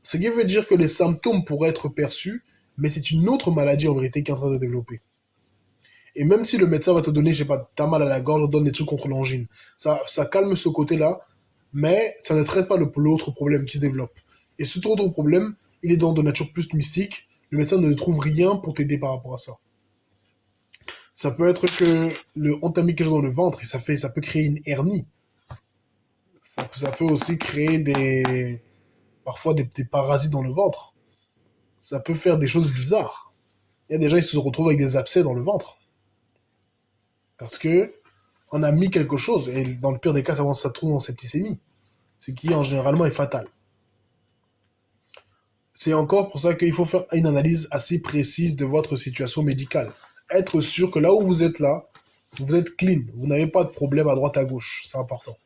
Ce qui veut dire que les symptômes pourraient être perçus, mais c'est une autre maladie en vérité qui est en train de se développer. Et même si le médecin va te donner, je sais pas, t'as mal à la gorge, donne des trucs contre l'angine, ça calme ce côté-là, mais ça ne traite pas l'autre problème qui se développe. Et cet autre problème, il est de nature plus mystique, le médecin ne trouve rien pour t'aider par rapport à ça. Ça peut être que on t'a mis quelque chose dans le ventre et ça peut créer une hernie. Ça peut aussi créer parfois des parasites dans le ventre. Ça peut faire des choses bizarres. Il y a des gens qui se retrouvent avec des abcès dans le ventre. Parce que on a mis quelque chose, et dans le pire des cas, ça trouve en septicémie. Ce qui, en généralement, est fatal. C'est encore pour ça qu'il faut faire une analyse assez précise de votre situation médicale. Être sûr que là où vous êtes là, vous êtes clean. Vous n'avez pas de problème à droite à gauche. C'est important.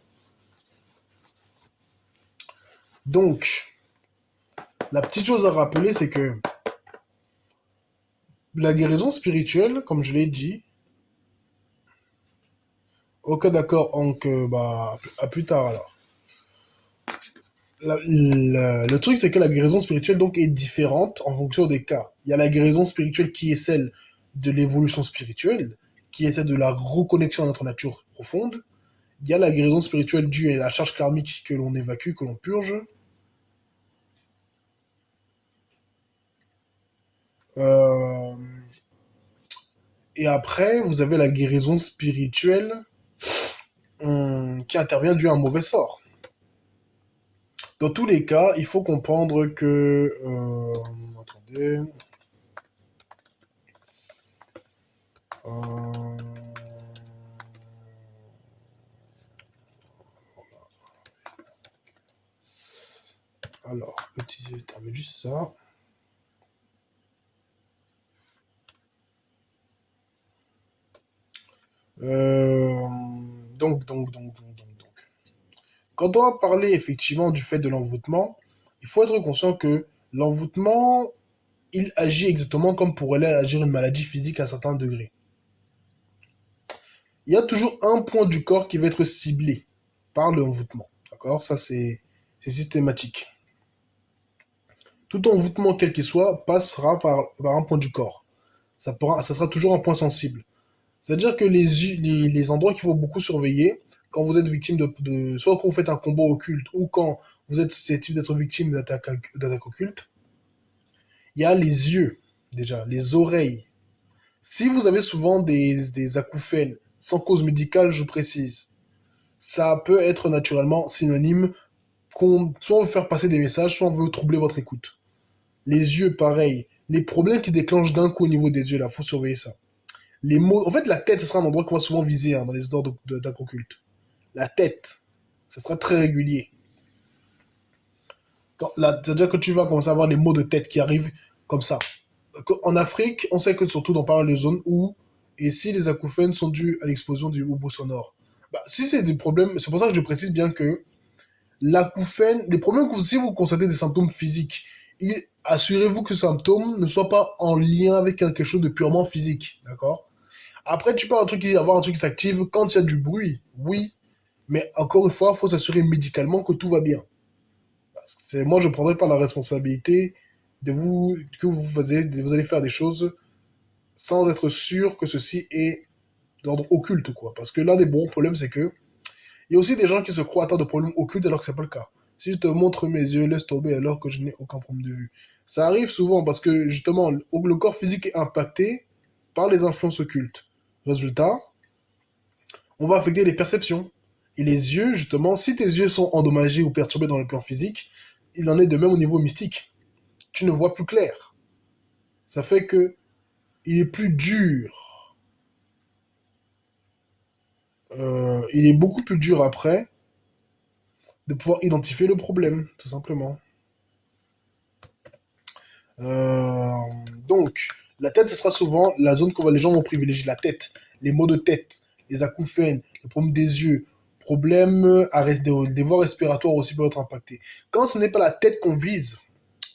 Donc, la petite chose à rappeler, c'est que la guérison spirituelle, comme je l'ai dit, ok d'accord, donc bah à plus tard alors. Le truc c'est que la guérison spirituelle donc est différente en fonction des cas. Il y a la guérison spirituelle qui est celle de l'évolution spirituelle, qui est celle de la reconnexion à notre nature profonde. Il y a la guérison spirituelle due à la charge karmique que l'on évacue, que l'on purge. Euh, et après, vous avez la guérison spirituelle qui intervient dû à un mauvais sort. Dans tous les cas, il faut comprendre que... attendez. Euh, alors, le petit termine juste ça. Euh, donc. Quand on va parler effectivement du fait de l'envoûtement, il faut être conscient que l'envoûtement, il agit exactement comme pourrait agir une maladie physique à un certain degré. Il y a toujours un point du corps qui va être ciblé par l'envoûtement. D'accord? Ça, c'est systématique. Tout envoûtement, quel qu'il soit, passera par un point du corps. Ça sera toujours un point sensible. C'est-à-dire que les endroits qu'il faut beaucoup surveiller, quand vous êtes victime soit quand vous faites un combat occulte, ou quand vous êtes susceptible d'être victime d'attaque occulte, il y a les yeux, déjà, les oreilles. Si vous avez souvent des acouphènes, sans cause médicale, je précise, ça peut être naturellement synonyme qu'on soit on veut faire passer des messages, soit on veut troubler votre écoute. Les yeux, pareil. Les problèmes qui se déclenchent d'un coup au niveau des yeux, là, faut surveiller ça. Les mots, en fait, la tête, ce sera un endroit qu'on va souvent viser dans les histoires d'actes occultes. La tête, ça sera très régulier. C'est-à-dire que tu vas commencer à avoir les maux de tête qui arrivent comme ça. En Afrique, on sait que surtout dans pas mal de zones où, et si les acouphènes sont dus à l'explosion du hobo sonore. Bah, si c'est des problèmes, c'est pour ça que je précise bien que l'acouphène, les problèmes que si vous constatez des symptômes physiques, assurez-vous que ces symptômes ne soient pas en lien avec quelque chose de purement physique, d'accord? Après, tu peux avoir un truc qui s'active quand il y a du bruit, oui, mais encore une fois, il faut s'assurer médicalement que tout va bien. Moi, je ne prendrai pas la responsabilité de que vous allez faire des choses sans être sûr que ceci est d'ordre occulte, quoi. Parce que l'un des bons problèmes, c'est que il y a aussi des gens qui se croient atteints de problèmes occultes alors que c'est pas le cas. Si je te montre mes yeux, laisse tomber alors que je n'ai aucun problème de vue. Ça arrive souvent parce que justement, le corps physique est impacté par les influences occultes. Résultat, on va affecter les perceptions. Et les yeux, justement, si tes yeux sont endommagés ou perturbés dans le plan physique, il en est de même au niveau mystique. Tu ne vois plus clair. Ça fait que il est plus dur. Il est beaucoup plus dur après de pouvoir identifier le problème, tout simplement. Euh, donc, la tête, ce sera souvent la zone que les gens vont privilégier. La tête, les maux de tête, les acouphènes, le problème des yeux, problème des voies respiratoires aussi peuvent être impactés. Quand ce n'est pas la tête qu'on vise,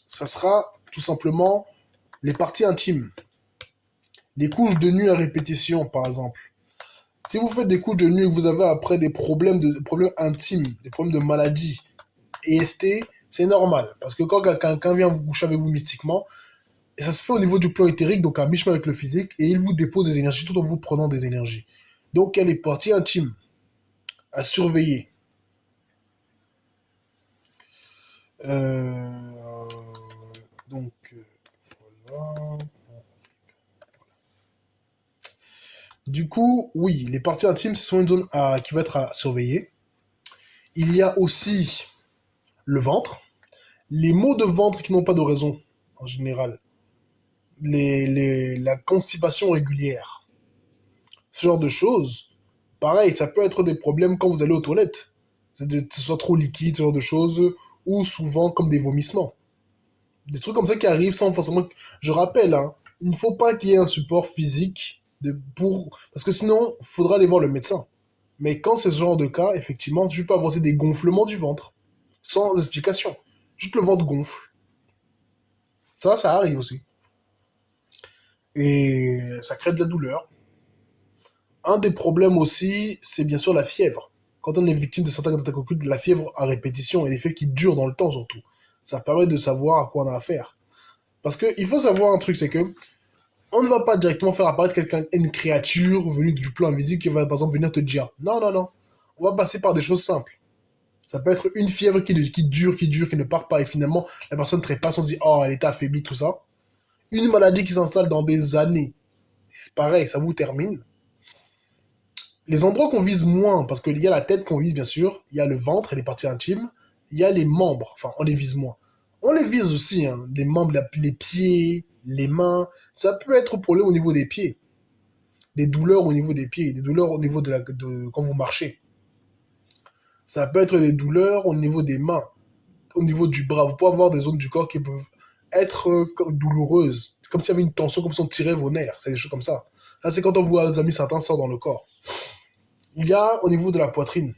ça sera tout simplement les parties intimes. Les couches de nuit à répétition, par exemple. Si vous faites des couches de nuit et que vous avez après des problèmes intimes, des problèmes de maladie, EST, c'est normal. Parce que quand quelqu'un vient vous coucher avec vous mystiquement, et ça se fait au niveau du plan éthérique, donc à mi-chemin avec le physique, et il vous dépose des énergies tout en vous prenant des énergies. Donc il y a les parties intimes à surveiller. Euh, donc, voilà. Du coup, oui, les parties intimes, ce sont une zone qui va être à surveiller. Il y a aussi le ventre. Les maux de ventre qui n'ont pas de raison, en général. La constipation régulière. Ce genre de choses. Pareil, ça peut être des problèmes quand vous allez aux toilettes. C'est que ce soit trop liquide, ce genre de choses. Ou souvent comme des vomissements. Des trucs comme ça qui arrivent sans forcément... Je rappelle, hein, il ne faut pas qu'il y ait un support physique parce que sinon, il faudra aller voir le médecin. Mais quand c'est ce genre de cas, effectivement, tu peux avoir aussi des gonflements du ventre. sans explication. Juste le ventre gonfle. Ça arrive aussi. Et ça crée de la douleur. Un des problèmes aussi, c'est bien sûr la fièvre. Quand on est victime de certaines attaques occultes, la fièvre à répétition et l'effet qui dure dans le temps surtout. Ça permet de savoir à quoi on a affaire. Parce qu'il faut savoir un truc, c'est que on ne va pas directement faire apparaître quelqu'un, une créature venue du plan invisible qui va par exemple venir te dire non, non, non. On va passer par des choses simples. Ça peut être une fièvre qui dure, qui ne part pas et finalement la personne trépasse, on se dit oh elle était affaiblie, tout ça. Une maladie qui s'installe dans des années, c'est pareil, ça vous termine. Les endroits qu'on vise moins, parce qu'il y a la tête qu'on vise bien sûr, il y a le ventre et les parties intimes, il y a les membres, enfin on les vise moins. On les vise aussi, hein, les membres, les pieds, les mains, ça peut être pour au niveau des pieds, des douleurs au niveau des pieds, des douleurs au niveau quand vous marchez. Ça peut être des douleurs au niveau des mains, au niveau du bras. Vous pouvez avoir des zones du corps qui peuvent être douloureuses, comme s'il y avait une tension, comme si on tirait vos nerfs, c'est des choses comme ça. Là, c'est quand on voit, les amis, certains sortent dans le corps. Il y a au niveau de la poitrine,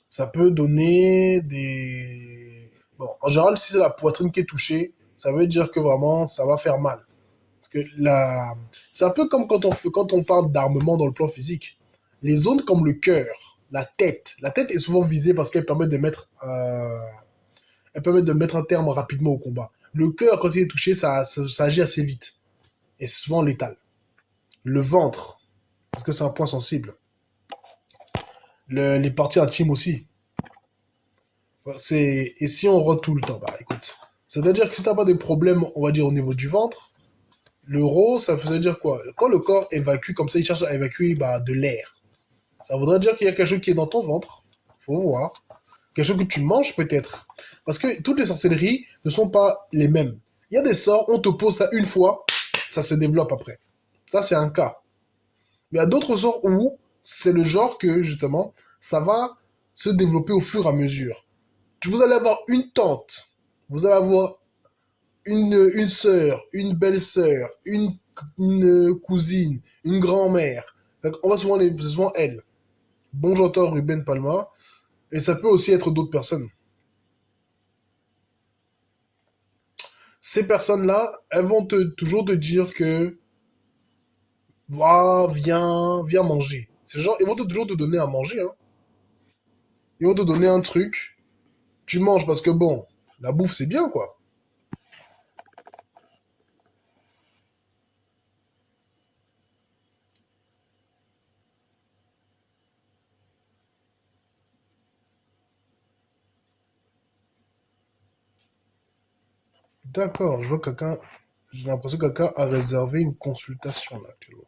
ça peut donner des... Bon, en général, si c'est la poitrine qui est touchée, ça veut dire que vraiment, ça va faire mal. Parce que la... c'est un peu comme quand on parle d'armement dans le plan physique. Les zones comme le cœur, la tête est souvent visée parce qu'elle permet de mettre, elle permet de mettre un terme rapidement au combat. Le cœur, quand il est touché, ça agit assez vite. Et c'est souvent létal. Le ventre, parce que c'est un point sensible. Les parties intimes aussi. Et si on rote tout le temps, bah écoute. C'est-à-dire que si t'as pas des problèmes, on va dire, au niveau du ventre, l'euro, ça veut dire quoi? Quand le corps évacue comme ça, il cherche à évacuer bah, de l'air. Ça voudrait dire qu'il y a quelque chose qui est dans ton ventre. Faut voir. Quelque chose que tu manges peut-être. Parce que toutes les sorcelleries ne sont pas les mêmes. Il y a des sorts, on te pose ça une fois, ça se développe après. Ça, c'est un cas. Mais il y a d'autres sorts où c'est le genre que, justement, ça va se développer au fur et à mesure. Vous allez avoir une tante, vous allez avoir une sœur, une belle-sœur, une cousine, une grand-mère. On va souvent c'est souvent elle. Bon, j'entends Ruben Palma. Et ça peut aussi être d'autres personnes. Ces personnes-là, elles vont toujours te dire que, ah, viens manger. C'est genre, ils vont toujours te donner à manger, hein. Ils vont te donner un truc, tu manges parce que bon, la bouffe c'est bien, quoi. D'accord, je vois quelqu'un, j'ai l'impression que quelqu'un a réservé une consultation, là, actuellement.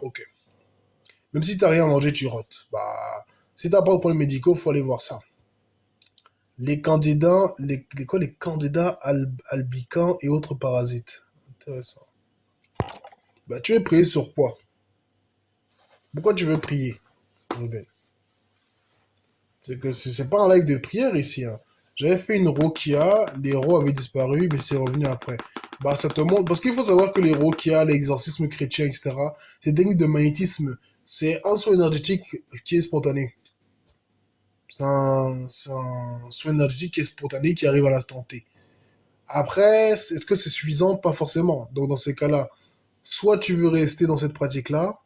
Ok. Même si t'as rien mangé, tu rotes. Bah, si t'as pas de problèmes médicaux, faut aller voir ça. Les candidats, les candidats albicans et autres parasites. Intéressant. Bah, tu es prié sur quoi? Pourquoi tu veux prier, Ruben? C'est que c'est pas un live de prière ici, hein. J'avais fait une Rokia, les héros avaient disparu, mais c'est revenu après. Bah, ça te montre, parce qu'il faut savoir que les Rokia, l'exorcisme chrétien, etc., c'est des techniques de magnétisme. C'est un soin énergétique qui est spontané. C'est un soin énergétique qui est spontané, qui arrive à l'instant T. Après, est-ce que c'est suffisant? Pas forcément. Donc, dans ces cas-là, soit tu veux rester dans cette pratique-là,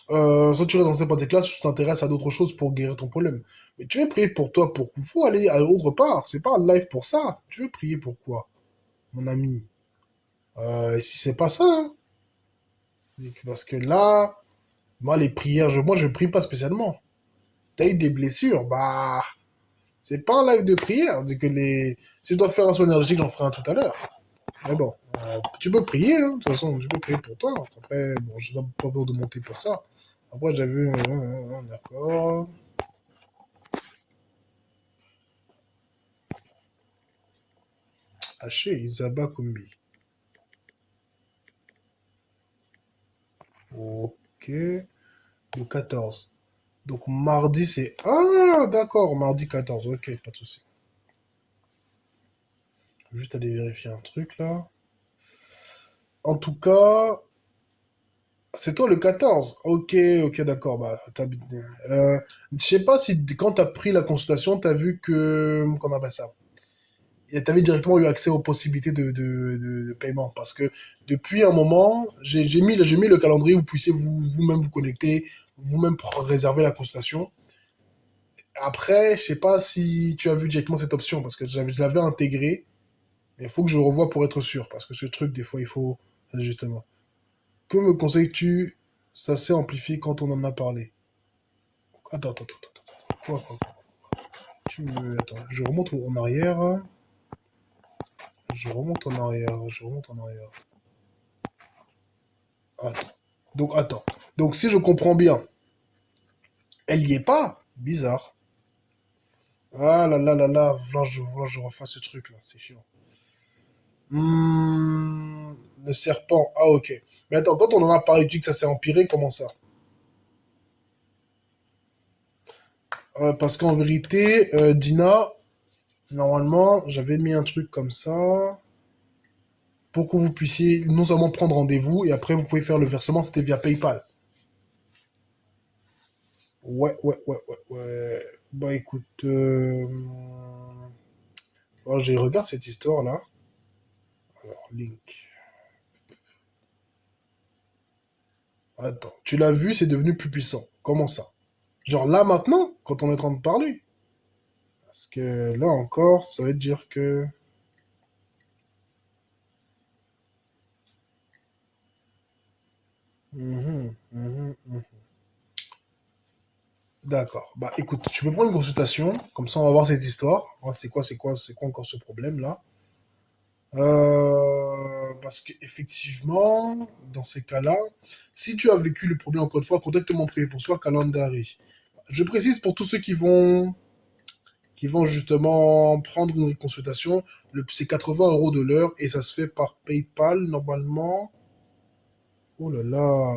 soit tu restes dans cette pratique-là, soit tu t'intéresses à d'autres choses pour guérir ton problème. Mais tu veux prier pour toi, pour qu'il faut aller à autre part. C'est pas un live pour ça. Tu veux prier pour quoi, mon ami? Et si c'est pas ça, hein. Parce que là, moi, les prières, moi, je prie pas spécialement. T'as eu des blessures, bah, c'est pas un live de prière. C'est que si je dois faire un soin énergétique, j'en ferai un tout à l'heure. Mais bon, tu peux prier, hein. De toute façon, je peux prier pour toi. Après, bon, je n'ai pas besoin de monter pour ça. Après, j'ai vu, d'accord. Haché, Isaba Kumbi. Ok. Le 14. Donc mardi, c'est... Ah, d'accord, mardi 14. Ok, pas de souci. Je vais juste aller vérifier un truc là. En tout cas, C'est toi le 14. Ok, ok, d'accord. Bah, je sais pas si quand t'as pris la consultation, t'as vu que, qu'on appelle ça. Et t'avais directement eu accès aux possibilités de paiement. Parce que depuis un moment, j'ai mis le calendrier, vous puissiez vous-même vous connecter, vous-même réserver la consultation. Après, je sais pas si tu as vu directement cette option, parce que je l'avais intégré, mais il faut que je le revoie pour être sûr, parce que ce truc, des fois, il faut, justement. Que me conseilles-tu? Ça s'est amplifié quand on en a parlé. Attends. Quoi. Attends, je remonte en arrière. Je remonte en arrière. Attends. Attends. Donc, si je comprends bien, elle y est pas? Bizarre. Ah là là là là, voilà, je refais ce truc là, c'est chiant. Le serpent, ah ok. Mais attends, quand on en a parlé, tu dis que ça s'est empiré, comment ça? Parce qu'en vérité, Dina, normalement, j'avais mis un truc comme ça pour que vous puissiez non seulement prendre rendez-vous et après vous pouvez faire le versement, c'était via PayPal. Ouais. Bah écoute, je regarde cette histoire là. Alors, link. Attends, tu l'as vu, c'est devenu plus puissant. Comment ça? Genre là maintenant, quand on est en train de parler. Parce que là encore, ça veut dire que. Mhm. D'accord. Bah écoute, tu peux prendre une consultation, comme ça on va voir cette histoire. C'est quoi encore ce problème là? Parce qu'effectivement, dans ces cas-là, si tu as vécu le problème encore une fois, contacte mon privé pour soi, Calendari. Je précise pour tous ceux qui vont justement prendre une consultation, c'est 80 € de l'heure et ça se fait par PayPal normalement. Oh là là.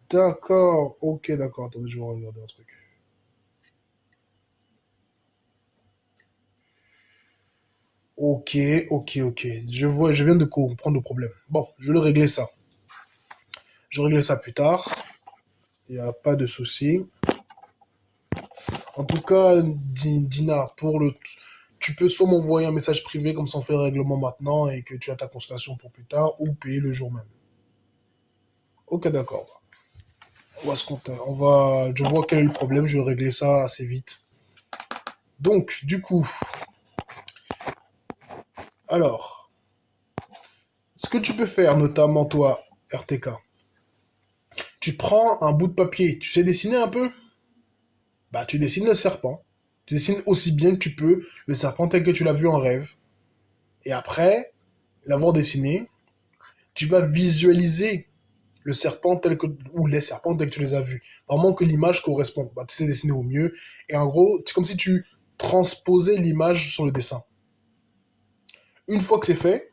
D'accord. Ok, d'accord. Attendez, je vais regarder un truc. Ok, ok. Je viens de comprendre le problème. Bon, je vais le régler ça. Je vais régler ça plus tard. Il n'y a pas de souci. En tout cas, Dina, tu peux soit m'envoyer un message privé comme ça on fait le règlement maintenant et que tu as ta consultation pour plus tard ou payer le jour même. Ok, d'accord. On va se compter. Je vois quel est le problème. Je vais régler ça assez vite. Donc, du coup, alors, ce que tu peux faire, notamment toi, RTK, tu prends un bout de papier. Tu sais dessiner un peu? Bah, tu dessines le serpent. Tu dessines aussi bien que tu peux le serpent tel que tu l'as vu en rêve. Et après l'avoir dessiné, tu vas visualiser le serpent tel que, ou les serpents tels que tu les as vus. Vraiment que l'image corresponde. Bah, tu sais dessiner au mieux. Et en gros, c'est comme si tu transposais l'image sur le dessin. Une fois que c'est fait,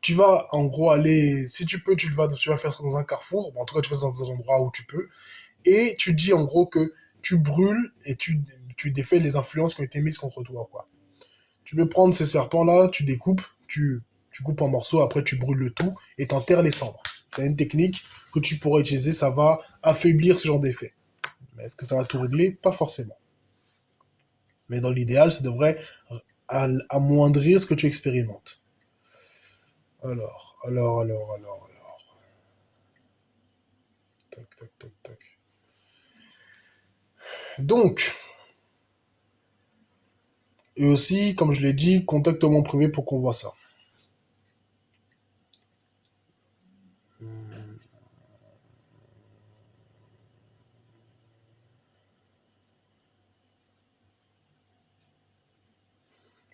tu vas en gros aller, si tu peux, tu vas faire ça dans un carrefour. Bon, en tout cas, tu fais ça dans un endroit où tu peux. Et tu dis en gros que tu brûles et tu défais les influences qui ont été mises contre toi, quoi. Tu peux prendre ces serpents-là, tu découpes, tu coupes en morceaux, après tu brûles le tout et t'enterres les cendres. C'est une technique que tu pourras utiliser, ça va affaiblir ce genre d'effet. Mais est-ce que ça va tout régler? Pas forcément. Mais dans l'idéal, ça devrait amoindrir ce que tu expérimentes. Alors. Tac. Donc, et aussi, comme je l'ai dit, contacte mon privé pour qu'on voit ça.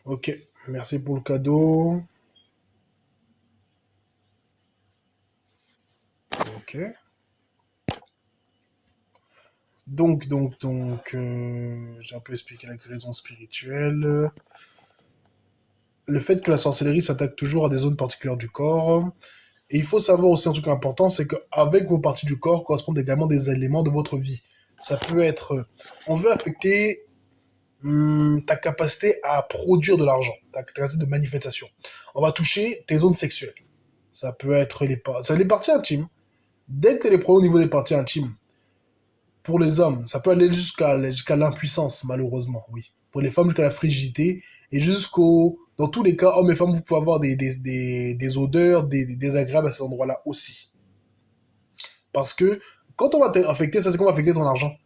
Ok, merci pour le cadeau. Ok. J'ai un peu expliqué la guérison spirituelle. Le fait que la sorcellerie s'attaque toujours à des zones particulières du corps. Et il faut savoir aussi un truc important, c'est qu'avec vos parties du corps correspondent également des éléments de votre vie. Ça peut être, on veut affecter ta capacité à produire de l'argent, ta capacité de manifestation. On va toucher tes zones sexuelles. Ça peut être les parties intimes. Dès que les problèmes au niveau des parties intimes, pour les hommes, ça peut aller jusqu'à l'impuissance, malheureusement, oui. Pour les femmes, jusqu'à la frigidité, et jusqu'au... Dans tous les cas, hommes et femmes, vous pouvez avoir des odeurs, des désagréables à ces endroits-là aussi. Parce que quand on va t'affecter, ça c'est qu'on va affecter ton argent.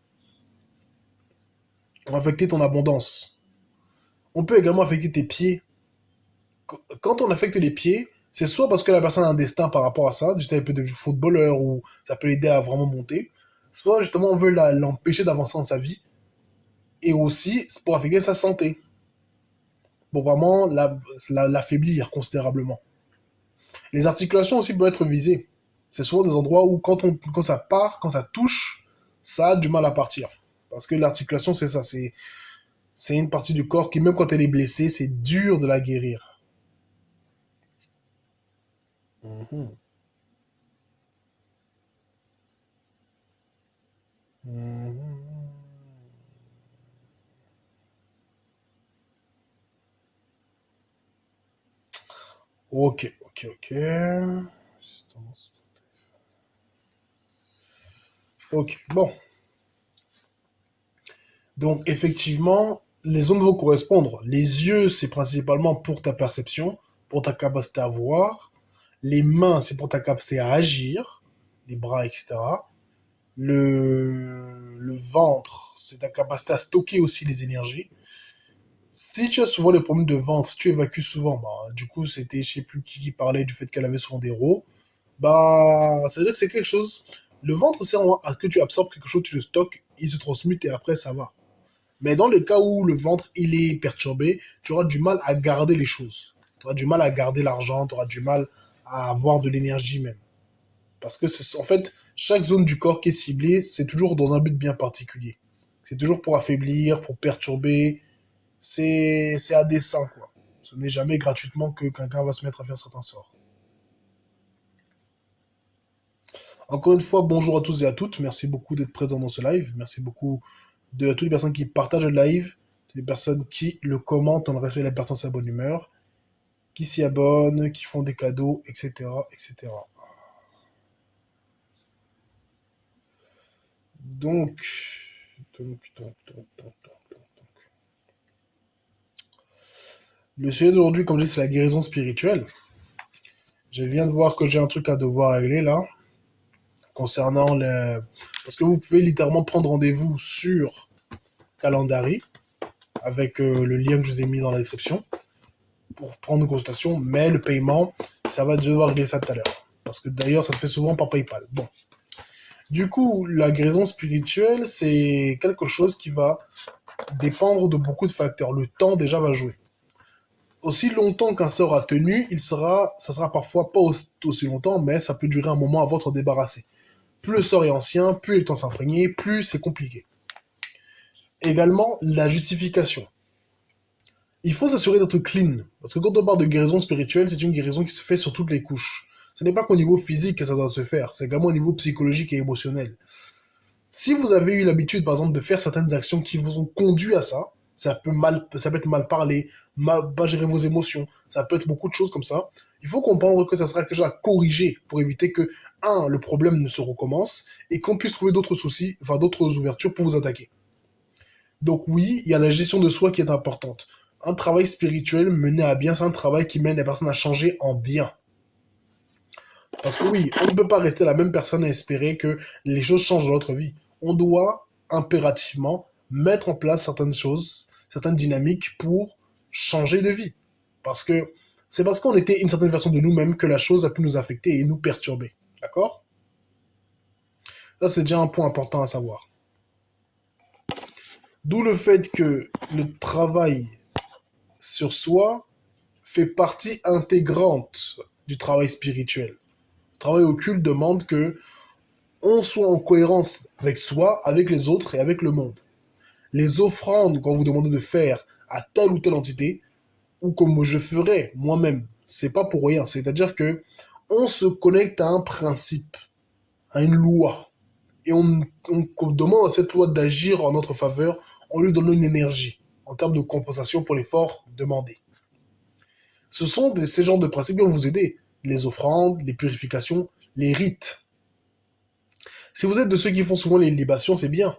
On va affecter ton abondance. On peut également affecter tes pieds. Quand on affecte les pieds, c'est soit parce que la personne a un destin par rapport à ça, du type de footballeur ou ça peut l'aider à vraiment monter, soit justement on veut l'empêcher d'avancer dans sa vie, et aussi c'est pour affecter sa santé, pour vraiment l'affaiblir considérablement. Les articulations aussi peuvent être visées. C'est souvent des endroits où quand ça part, quand ça touche, ça a du mal à partir. Parce que l'articulation, c'est ça, c'est une partie du corps qui, même quand elle est blessée, c'est dur de la guérir. Mhm. Mhm. Ok, ok, ok. Ok, bon. Donc, effectivement, les zones vont correspondre. Les yeux, c'est principalement pour ta perception, pour ta capacité à voir. Les mains, c'est pour ta capacité à agir, les bras, etc. Le ventre, c'est ta capacité à stocker aussi les énergies. Si tu as souvent des problèmes de ventre, tu évacues souvent. Bah, du coup, c'était, je sais plus qui parlait du fait qu'elle avait souvent des rots. Bah, ça veut dire que c'est quelque chose. Le ventre sert à que tu absorbes quelque chose, tu le stockes, il se transmute et après ça va. Mais dans le cas où le ventre il est perturbé, tu auras du mal à garder les choses. Tu auras du mal à garder l'argent, tu auras du mal à avoir de l'énergie même. Parce que c'est en fait, chaque zone du corps qui est ciblée, c'est toujours dans un but bien particulier. C'est toujours pour affaiblir, pour perturber. C'est à dessein, quoi. Ce n'est jamais gratuitement que quelqu'un va se mettre à faire certains sorts. Encore une fois, bonjour à tous et à toutes. Merci beaucoup d'être présents dans ce live. Merci beaucoup de toutes les personnes qui partagent le live, toutes les personnes qui le commentent en respect de la personne sa bonne humeur, qui s'y abonnent, qui font des cadeaux, etc., etc. Donc, donc. Le sujet d'aujourd'hui, comme je dis, c'est la guérison spirituelle. Je viens de voir que j'ai un truc à devoir régler là, concernant le... Parce que vous pouvez littéralement prendre rendez-vous sur Calendari, avec le lien que je vous ai mis dans la description, pour prendre une consultation, mais le paiement, ça va devoir régler ça tout à l'heure. Parce que d'ailleurs, ça se fait souvent par PayPal. Bon. Du coup, la guérison spirituelle, c'est quelque chose qui va dépendre de beaucoup de facteurs. Le temps déjà va jouer. Aussi longtemps qu'un sort a tenu, ça sera parfois pas aussi longtemps, mais ça peut durer un moment avant d'être débarrassé. Plus le sort est ancien, plus il est temps de s'imprégner, plus c'est compliqué. Également, la justification. Il faut s'assurer d'être clean. Parce que quand on parle de guérison spirituelle, c'est une guérison qui se fait sur toutes les couches. Ce n'est pas qu'au niveau physique que ça doit se faire, c'est également au niveau psychologique et émotionnel. Si vous avez eu l'habitude, par exemple, de faire certaines actions qui vous ont conduit à ça, ça peut être mal parlé, mal pas gérer vos émotions, ça peut être beaucoup de choses comme ça. Il faut comprendre que ça sera quelque chose à corriger pour éviter que, un, le problème ne se recommence et qu'on puisse trouver d'autres soucis, enfin d'autres ouvertures pour vous attaquer. Donc oui, il y a la gestion de soi qui est importante. Un travail spirituel mené à bien, c'est un travail qui mène les personnes à changer en bien. Parce que oui, on ne peut pas rester la même personne et espérer que les choses changent dans notre vie. On doit impérativement mettre en place certaines choses, certaines dynamiques pour changer de vie. Parce que c'est parce qu'on était une certaine version de nous-mêmes que la chose a pu nous affecter et nous perturber. D'accord? Ça, c'est déjà un point important à savoir. D'où le fait que le travail sur soi fait partie intégrante du travail spirituel. Le travail occulte demande que on soit en cohérence avec soi, avec les autres et avec le monde. Les offrandes qu'on vous demande de faire à telle ou telle entité, ou comme je ferais moi-même, c'est pas pour rien. C'est-à-dire que on se connecte à un principe, à une loi, et on demande à cette loi d'agir en notre faveur en lui donnant une énergie en termes de compensation pour l'effort demandé. Ce sont ces genres de principes qui vont vous aider. Les offrandes, les purifications, les rites. Si vous êtes de ceux qui font souvent les libations, c'est bien.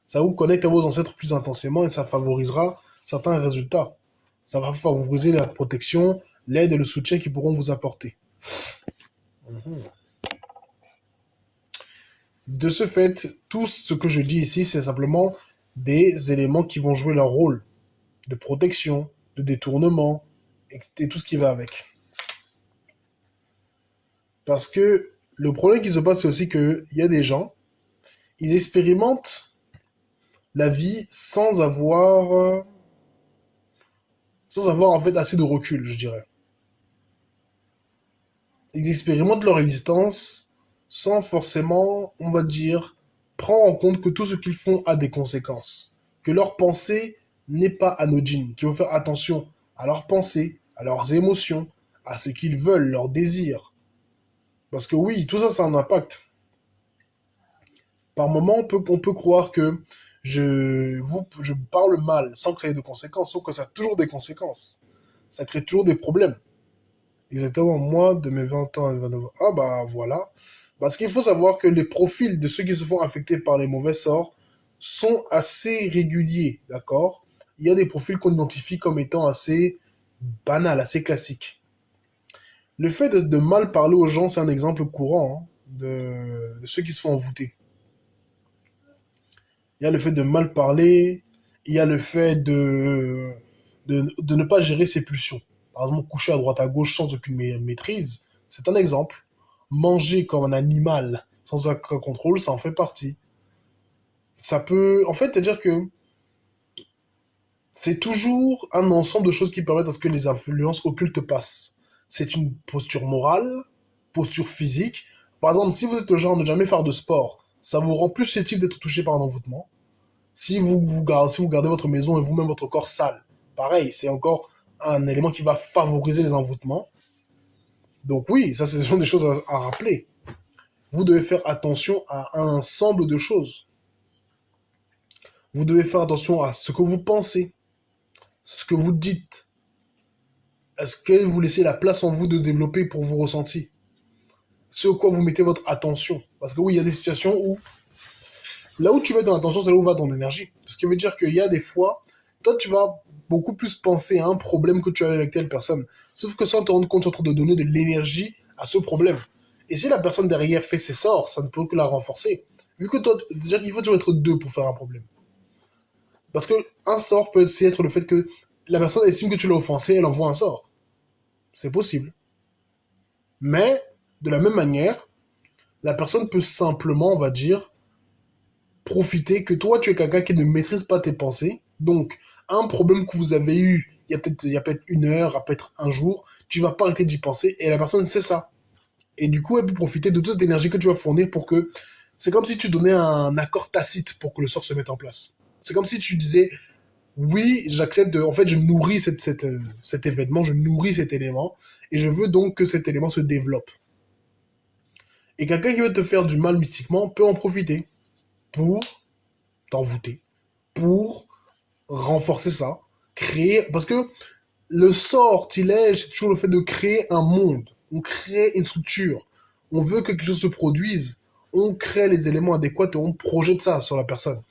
Ça vous connecte à vos ancêtres plus intensément et ça favorisera certains résultats. Ça va favoriser la protection, l'aide et le soutien qu'ils pourront vous apporter. Mhm. De ce fait, tout ce que je dis ici, c'est simplement des éléments qui vont jouer leur rôle de protection, de détournement, et tout ce qui va avec. Parce que le problème qui se passe, c'est aussi qu'il y a des gens, ils expérimentent la vie sans avoir en fait assez de recul, je dirais. Ils expérimentent leur existence sans forcément, on va dire, prendre en compte que tout ce qu'ils font a des conséquences. Que leur pensée n'est pas anodine, qu'il faut faire attention à leurs pensées, à leurs émotions, à ce qu'ils veulent, leurs désirs. Parce que oui, tout ça, ça a un impact. Par moment, on peut croire que je parle mal sans que ça ait de conséquences, sauf que ça a toujours des conséquences. Ça crée toujours des problèmes. Exactement, moi, de mes 20 ans à 29 ans. Ah bah voilà. Parce qu'il faut savoir que les profils de ceux qui se font affecter par les mauvais sorts sont assez réguliers, d'accord? Il y a des profils qu'on identifie comme étant assez banals, assez classiques. Le fait de mal parler aux gens, c'est un exemple courant hein, de ceux qui se font envoûter. Il y a le fait de mal parler, il y a le fait de ne pas gérer ses pulsions. Par exemple, coucher à droite à gauche sans aucune maîtrise, c'est un exemple. Manger comme un animal sans aucun contrôle, ça en fait partie. Ça peut, en fait, c'est-à-dire que c'est toujours un ensemble de choses qui permettent à ce que les influences occultes passent. C'est une posture morale, posture physique. Par exemple, si vous êtes le genre à ne jamais faire de sport, ça vous rend plus susceptible d'être touché par un envoûtement. Si vous gardez votre maison et vous-même votre corps sale, pareil, c'est encore un élément qui va favoriser les envoûtements. Donc oui, ça, ce sont des choses à rappeler. Vous devez faire attention à un ensemble de choses. Vous devez faire attention à ce que vous pensez, ce que vous dites. Est-ce que vous laissez la place en vous de se développer pour vos ressentis? Ce au quoi vous mettez votre attention. Parce que oui, il y a des situations où là où tu mets ton attention, c'est là où va ton énergie. Ce qui veut dire qu'il y a des fois, toi, tu vas beaucoup plus penser à un problème que tu as avec telle personne. Sauf que sans te rendre compte, tu es en train de donner de l'énergie à ce problème. Et si la personne derrière fait ses sorts, ça ne peut que la renforcer. Vu que toi, déjà, il faut toujours être deux pour faire un problème. Parce que un sort peut aussi être le fait que la personne estime que tu l'as offensé, elle envoie un sort. C'est possible. Mais, de la même manière, la personne peut simplement, on va dire, profiter que toi, tu es quelqu'un qui ne maîtrise pas tes pensées. Donc, un problème que vous avez eu il y a peut-être une heure, peut-être un jour, tu vas pas arrêter d'y penser et la personne sait ça. Et du coup, elle peut profiter de toute cette énergie que tu vas fournir pour que... C'est comme si tu donnais un accord tacite pour que le sort se mette en place. C'est comme si tu disais, oui, j'accepte de... En fait, je nourris cet événement, je nourris cet élément, et je veux donc que cet élément se développe. Et quelqu'un qui veut te faire du mal mystiquement peut en profiter pour t'envoûter, pour renforcer ça, créer... Parce que le sortilège, c'est toujours le fait de créer un monde. On crée une structure. On veut que quelque chose se produise. On crée les éléments adéquats et on projette ça sur la personne.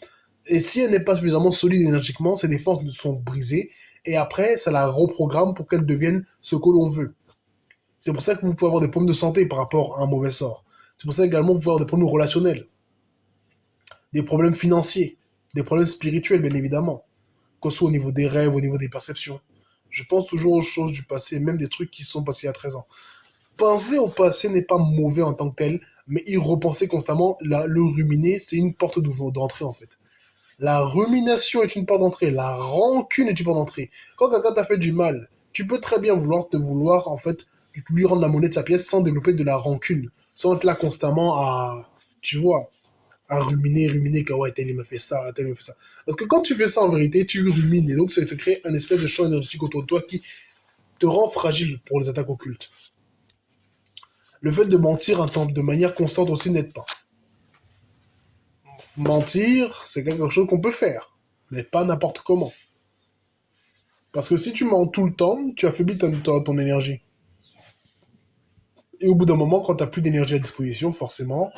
Et si elle n'est pas suffisamment solide énergiquement, ses défenses sont brisées. Et après, ça la reprogramme pour qu'elle devienne ce que l'on veut. C'est pour ça que vous pouvez avoir des problèmes de santé par rapport à un mauvais sort. C'est pour ça également que vous pouvez avoir des problèmes relationnels, des problèmes financiers, des problèmes spirituels, bien évidemment. Que ce soit au niveau des rêves, au niveau des perceptions. Je pense toujours aux choses du passé, même des trucs qui sont passés il y a 13 ans. Penser au passé n'est pas mauvais en tant que tel, mais y repenser constamment, le ruminer, c'est une porte d'entrée en fait. La rumination est une porte d'entrée, la rancune est une porte d'entrée. Quand quelqu'un t'a fait du mal, tu peux très bien vouloir en fait lui rendre la monnaie de sa pièce sans développer de la rancune, sans être là constamment tu vois, à ruminer que ouais, tel il m'a fait ça, tel il m'a fait ça. Parce que quand tu fais ça en vérité, tu rumines et donc ça crée un espèce de champ énergétique autour de toi qui te rend fragile pour les attaques occultes. Le fait de mentir de manière constante aussi n'aide pas. Mentir, c'est quelque chose qu'on peut faire, mais pas n'importe comment. Parce que si tu mens tout le temps, tu affaiblis ton énergie. Et au bout d'un moment, quand tu n'as plus d'énergie à disposition, forcément,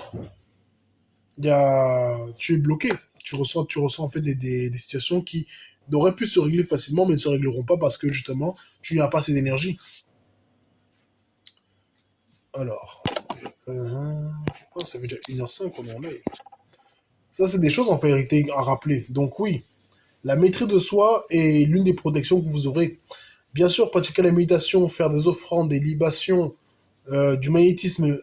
tu es bloqué. Tu ressens en fait des situations qui n'auraient pu se régler facilement, mais ne se régleront pas parce que justement, tu n'as pas assez d'énergie. Alors, ça fait déjà 1h05 qu'on est en live. Ça, c'est des choses en vérité à rappeler. Donc oui, la maîtrise de soi est l'une des protections que vous aurez. Bien sûr, pratiquer la méditation, faire des offrandes, des libations, du magnétisme,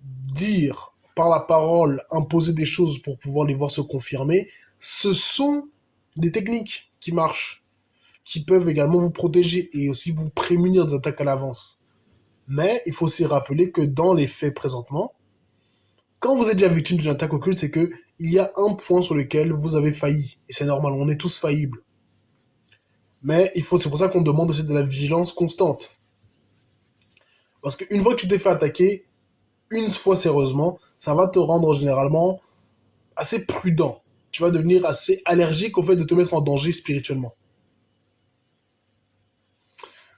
dire par la parole, imposer des choses pour pouvoir les voir se confirmer, ce sont des techniques qui marchent, qui peuvent également vous protéger et aussi vous prémunir des attaques à l'avance. Mais il faut aussi rappeler que dans les faits présentement, quand vous êtes déjà victime d'une attaque occulte, c'est que il y a un point sur lequel vous avez failli. Et c'est normal, on est tous faillibles. Mais c'est pour ça qu'on demande aussi de la vigilance constante. Parce qu'une fois que tu t'es fait attaquer, une fois sérieusement, ça va te rendre généralement assez prudent. Tu vas devenir assez allergique au fait de te mettre en danger spirituellement.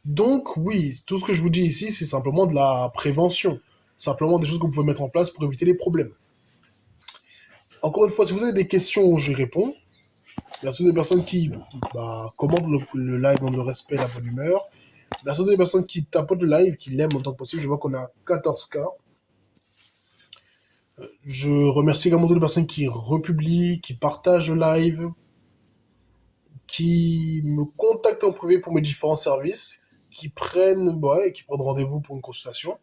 Donc oui, tout ce que je vous dis ici, c'est simplement de la prévention. Simplement des choses que vous pouvez mettre en place pour éviter les problèmes. Encore une fois, si vous avez des questions, je réponds. Il y a surtout des personnes qui commentent le live dans le respect et la bonne humeur. Il y a surtout des personnes qui tapotent le live, qui l'aiment autant que possible. Je vois qu'on a 14K. Je remercie également toutes les personnes qui republient, qui partagent le live, qui me contactent en privé pour mes différents services, qui prennent rendez-vous pour une consultation.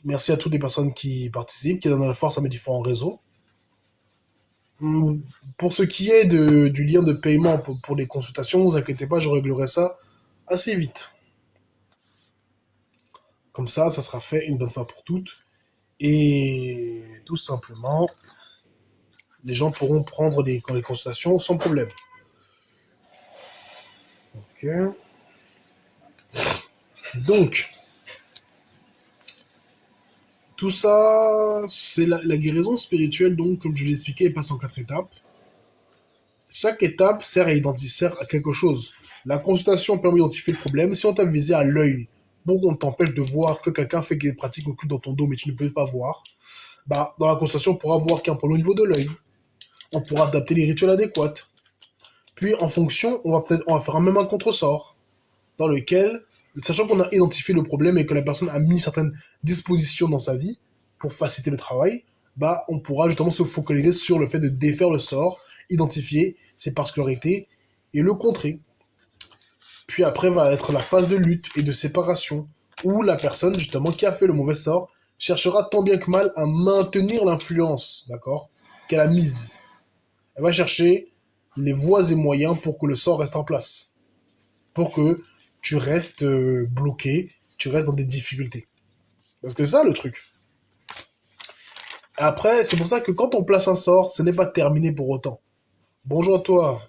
Merci à toutes les personnes qui participent, qui donnent la force à mes différents réseaux. Pour ce qui est du lien de paiement pour les consultations, ne vous inquiétez pas, je réglerai ça assez vite. Comme ça sera fait une bonne fois pour toutes. Et tout simplement, les gens pourront prendre les consultations sans problème. Ok. Donc, tout ça, c'est la guérison spirituelle, donc, comme je l'ai expliqué, elle passe en 4 étapes. Chaque étape sert à quelque chose. La consultation permet d'identifier le problème. Si on t'a visé à l'œil, bon, on t'empêche de voir que quelqu'un fait des pratiques occultes dans ton dos, mais tu ne peux pas voir, dans la consultation, on pourra voir qu'il y a un problème au niveau de l'œil. On pourra adapter les rituels adéquats. Puis, en fonction, on va faire même un contresort, dans lequel, sachant qu'on a identifié le problème et que la personne a mis certaines dispositions dans sa vie pour faciliter le travail, on pourra justement se focaliser sur le fait de défaire le sort, identifier ses particularités et le contrer. Puis après va être la phase de lutte et de séparation, où la personne justement qui a fait le mauvais sort cherchera tant bien que mal à maintenir l'influence, d'accord, qu'elle a mise. Elle va chercher les voies et moyens pour que le sort reste en place, pour que tu restes bloqué, tu restes dans des difficultés. Parce que c'est ça le truc. Après, c'est pour ça que quand on place un sort, ce n'est pas terminé pour autant. Bonjour à toi,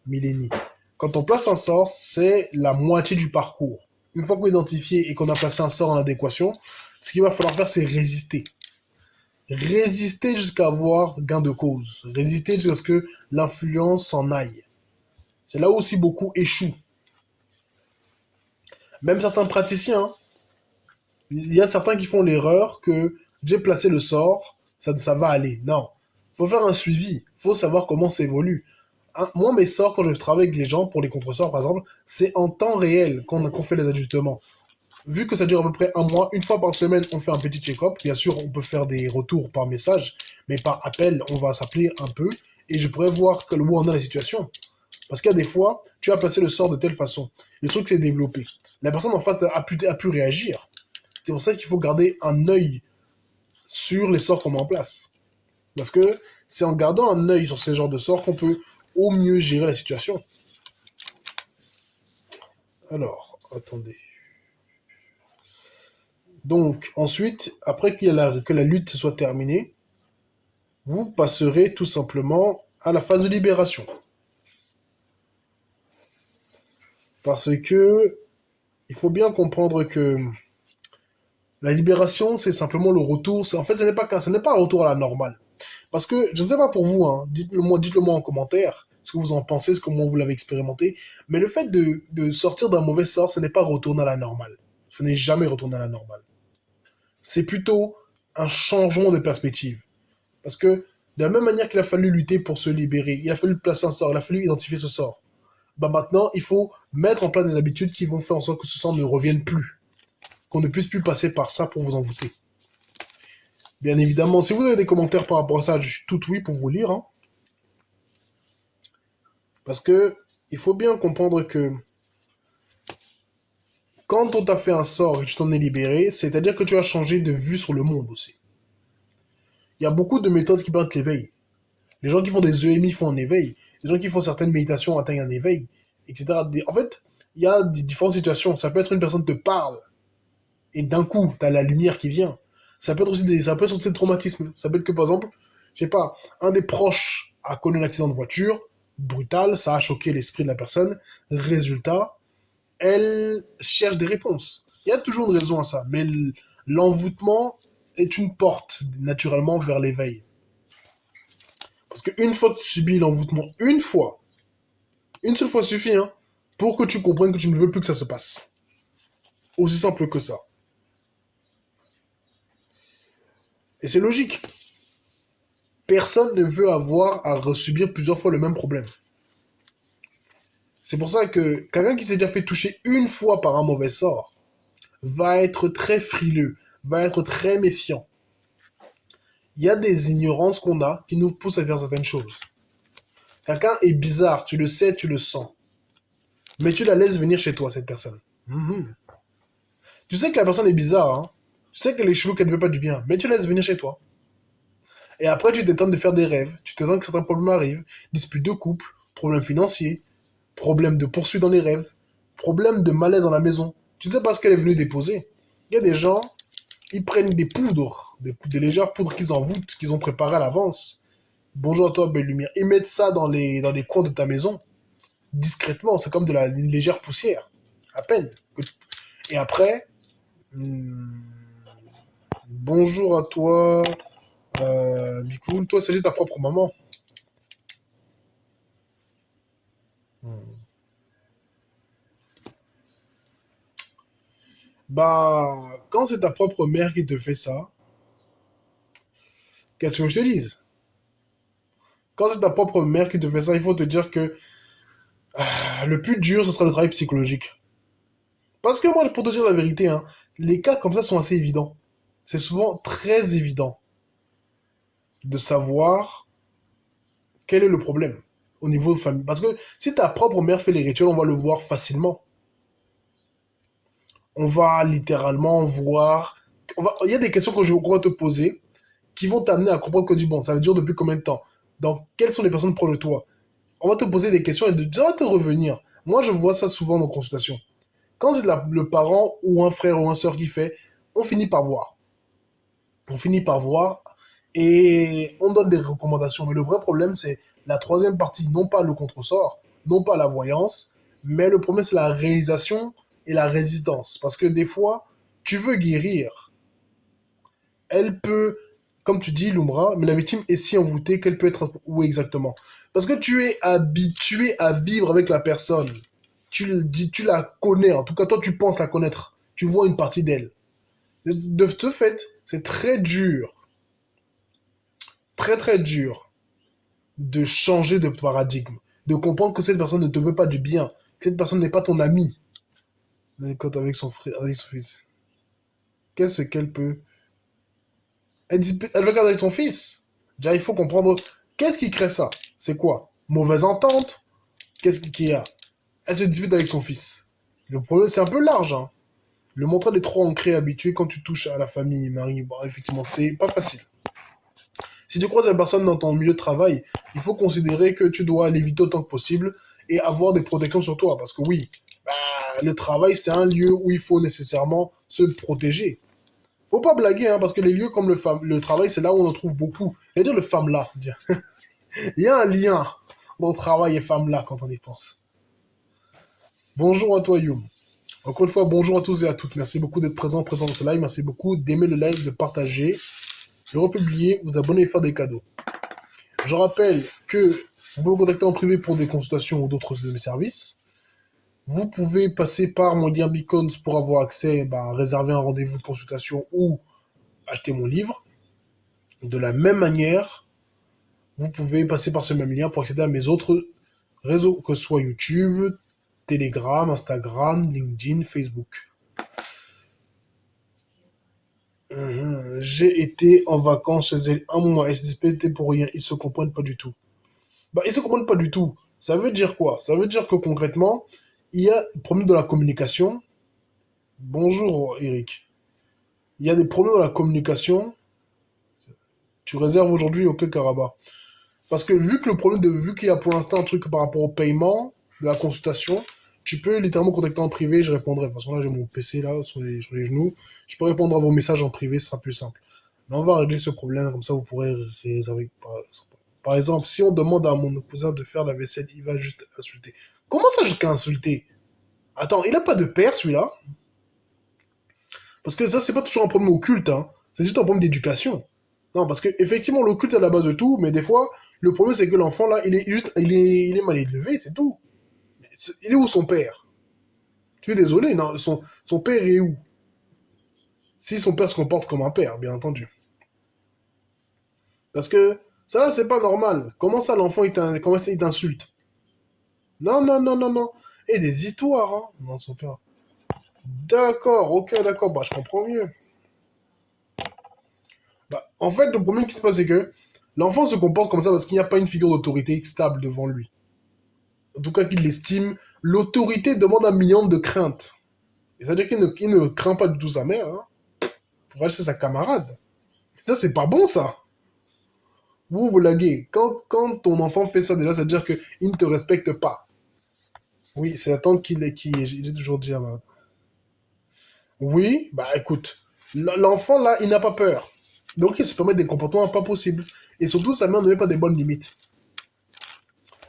Milénie. Quand on place un sort, c'est la moitié du parcours. Une fois qu'on a identifié et qu'on a placé un sort en adéquation, ce qu'il va falloir faire, c'est résister. Résister jusqu'à avoir gain de cause. Résister jusqu'à ce que l'influence s'en aille. C'est là où aussi beaucoup échouent. Même certains praticiens, il y a certains qui font l'erreur que j'ai placé le sort, ça va aller. Non. Il faut faire un suivi. Il faut savoir comment ça évolue. Moi, mes sorts, quand je travaille avec les gens pour les contre-sorts, par exemple, c'est en temps réel qu'on fait les ajustements. Vu que ça dure à peu près un mois, une fois par semaine, on fait un petit check-up. Bien sûr, on peut faire des retours par message, mais par appel, on va s'appeler un peu et je pourrais voir où en est la situation. Parce qu'il y a des fois, tu as placé le sort de telle façon. Le truc s'est développé. La personne en face a pu réagir. C'est pour ça qu'il faut garder un œil sur les sorts qu'on met en place. Parce que c'est en gardant un œil sur ces genres de sorts qu'on peut au mieux gérer la situation. Alors, attendez. Donc, ensuite, après que la lutte soit terminée, vous passerez tout simplement à la phase de libération. Parce que il faut bien comprendre que la libération, c'est simplement le retour. En fait, ce n'est pas un retour à la normale. Parce que, je ne sais pas pour vous, hein, dites-le moi en commentaire, ce que vous en pensez, comment vous l'avez expérimenté. Mais le fait de sortir d'un mauvais sort, ce n'est pas retourner à la normale. Ce n'est jamais retourner à la normale. C'est plutôt un changement de perspective. Parce que de la même manière qu'il a fallu lutter pour se libérer, il a fallu placer un sort, il a fallu identifier ce sort. Bah maintenant, il faut mettre en place des habitudes qui vont faire en sorte que ce sort ne revienne plus. Qu'on ne puisse plus passer par ça pour vous envoûter. Bien évidemment, si vous avez des commentaires par rapport à ça, je suis tout oui pour vous lire. Hein. Parce que il faut bien comprendre que quand on t'a fait un sort et que tu t'en es libéré, c'est-à-dire que tu as changé de vue sur le monde aussi. Il y a beaucoup de méthodes qui permettent l'éveil. Les gens qui font des EMI font un éveil. Les gens qui font certaines méditations atteignent un éveil, etc. En fait, il y a des différentes situations. Ça peut être une personne te parle et d'un coup, tu as la lumière qui vient. Ça peut être aussi des traumatismes. Ça peut être que, par exemple, je sais pas, un des proches a connu un accident de voiture, brutal, ça a choqué l'esprit de la personne. Résultat, elle cherche des réponses. Il y a toujours une raison à ça, mais l'envoûtement est une porte, naturellement, vers l'éveil. Parce qu'une fois que tu subis l'envoûtement, une seule fois suffit, hein, pour que tu comprennes que tu ne veux plus que ça se passe. Aussi simple que ça. Et c'est logique. Personne ne veut avoir à subir plusieurs fois le même problème. C'est pour ça que quelqu'un qui s'est déjà fait toucher une fois par un mauvais sort va être très frileux, va être très méfiant. Il y a des ignorances qu'on a qui nous poussent à faire certaines choses. Quelqu'un est bizarre, tu le sais, tu le sens. Mais tu la laisses venir chez toi, cette personne. Tu sais que la personne est bizarre, hein. Tu sais qu'elle est chelou, qu'elle ne veut pas du bien. Mais tu la laisses venir chez toi. Et après, tu t'étonnes de faire des rêves. Tu t'étonnes que certains problèmes arrivent. Disputes de couple, problèmes financiers, problèmes de poursuite dans les rêves, problèmes de malaise dans la maison. Tu ne sais pas ce qu'elle est venue déposer. Il y a des gens, ils prennent des poudres, des légères poudres qu'ils envoûtent, qu'ils ont préparées à l'avance. Bonjour à toi, belle lumière. Ils mettent ça dans les coins de ta maison, discrètement. C'est comme une légère poussière, à peine. Et après, bonjour à toi, Bikoul. Toi, c'est ta propre maman. Bah, quand c'est ta propre mère qui te fait ça, qu'est-ce que je te dise? Quand c'est ta propre mère qui te fait ça, il faut te dire que le plus dur, ce sera le travail psychologique. Parce que moi, pour te dire la vérité, hein, les cas comme ça sont assez évidents. C'est souvent très évident de savoir quel est le problème au niveau de famille. Parce que si ta propre mère fait les rituels, on va le voir facilement. On va littéralement voir... Il y a des questions qu'on va te poser qui vont t'amener à comprendre que du bon, ça veut dire depuis combien de temps? Donc, quelles sont les personnes proches de toi? On va te poser des questions et ça va te revenir. Moi, je vois ça souvent dans consultation. Quand c'est le parent ou un frère ou un soeur qui fait, on finit par voir. On finit par voir et on donne des recommandations. Mais le vrai problème, c'est la troisième partie, non pas le contresort, non pas la voyance, mais le problème, c'est la réalisation et la résistance. Parce que des fois, tu veux guérir. Elle peut, comme tu dis, l'Umbra, mais la victime est si envoûtée qu'elle peut être où exactement? Parce que tu es habitué à vivre avec la personne. Tu la connais, en tout cas toi tu penses la connaître. Tu vois une partie d'elle. De ce fait, c'est très dur, très très dur de changer de paradigme, de comprendre que cette personne ne te veut pas du bien, que cette personne n'est pas ton ami. Avec son frère, avec son fils. Qu'est-ce qu'elle peut... Elle veut garder avec son fils. Déjà, il faut comprendre qu'est-ce qui crée ça. C'est quoi? Mauvaise entente? Qu'est-ce qu'il y a? Elle se dispute avec son fils. Le problème, c'est un peu large, hein. Le mental est trop ancré, habitué quand tu touches à la famille, Marie. Bon, effectivement, c'est pas facile. Si tu croises la personne dans ton milieu de travail, il faut considérer que tu dois l'éviter autant que possible et avoir des protections sur toi. Parce que oui, le travail, c'est un lieu où il faut nécessairement se protéger. Faut pas blaguer, hein, parce que les lieux comme le travail, c'est là où on en trouve beaucoup. Je veux dire le femme-là. Il y a un lien entre travail et femme-là quand on y pense. Bonjour à toi, Youm. Encore une fois, bonjour à tous et à toutes. Merci beaucoup d'être présent dans ce live. Merci beaucoup d'aimer le live, de partager, de republier, vous abonner et faire des cadeaux. Je rappelle que vous pouvez me contacter en privé pour des consultations ou d'autres de mes services. Vous pouvez passer par mon lien Beacons pour avoir accès, réserver un rendez-vous de consultation ou acheter mon livre. De la même manière, vous pouvez passer par ce même lien pour accéder à mes autres réseaux, que ce soit YouTube, Telegram, Instagram, LinkedIn, Facebook. J'ai été en vacances chez elle un mois et je disputé pour rien. Ils se comprennent pas du tout. Bah, ils se comprennent pas du tout. Ça veut dire quoi? Ça veut dire que concrètement, il y a des problèmes de la communication. Bonjour Eric. Il y a des problèmes de la communication. Tu réserves aujourd'hui au Karabakh. Parce que vu qu'il y a pour l'instant un truc par rapport au paiement de la consultation, tu peux littéralement contacter en privé, je répondrai. De toute façon, là, j'ai mon PC là sur les genoux. Je peux répondre à vos messages en privé, ce sera plus simple. Mais on va régler ce problème, comme ça vous pourrez réserver. Par exemple, si on demande à mon cousin de faire la vaisselle, il va juste insulter. Comment ça jusqu'à insulter? Attends, il a pas de père celui-là? Parce que ça, c'est pas toujours un problème occulte, hein. C'est juste un problème d'éducation. Non, parce que effectivement, l'occulte est à la base de tout, mais des fois, le problème c'est que l'enfant là, il est mal élevé, c'est tout. Il est où son père? Tu es désolé, non, son père est où? Si son père se comporte comme un père, bien entendu. Parce que ça là, c'est pas normal. Comment ça l'enfant comment ça, il t'insulte? Non, non, non, non, non. Et des histoires, hein. Non, son père. D'accord, ok, d'accord, bah je comprends mieux. Bah, en fait, le problème qui se passe, c'est que l'enfant se comporte comme ça parce qu'il n'y a pas une figure d'autorité stable devant lui. En tout cas, qu'il l'estime. L'autorité demande un minimum de crainte. C'est-à-dire qu'il ne craint pas du tout sa mère, hein. Pour elle, c'est sa camarade. Ça, c'est pas bon, ça. Vous laguez. Quand ton enfant fait ça, déjà, ça veut dire qu'il ne te respecte pas. Oui, c'est la tante j'ai toujours dit à ma... Oui, bah écoute, l'enfant là, il n'a pas peur. Donc il se permet des comportements pas possibles. Et surtout, sa mère ne met pas des bonnes limites.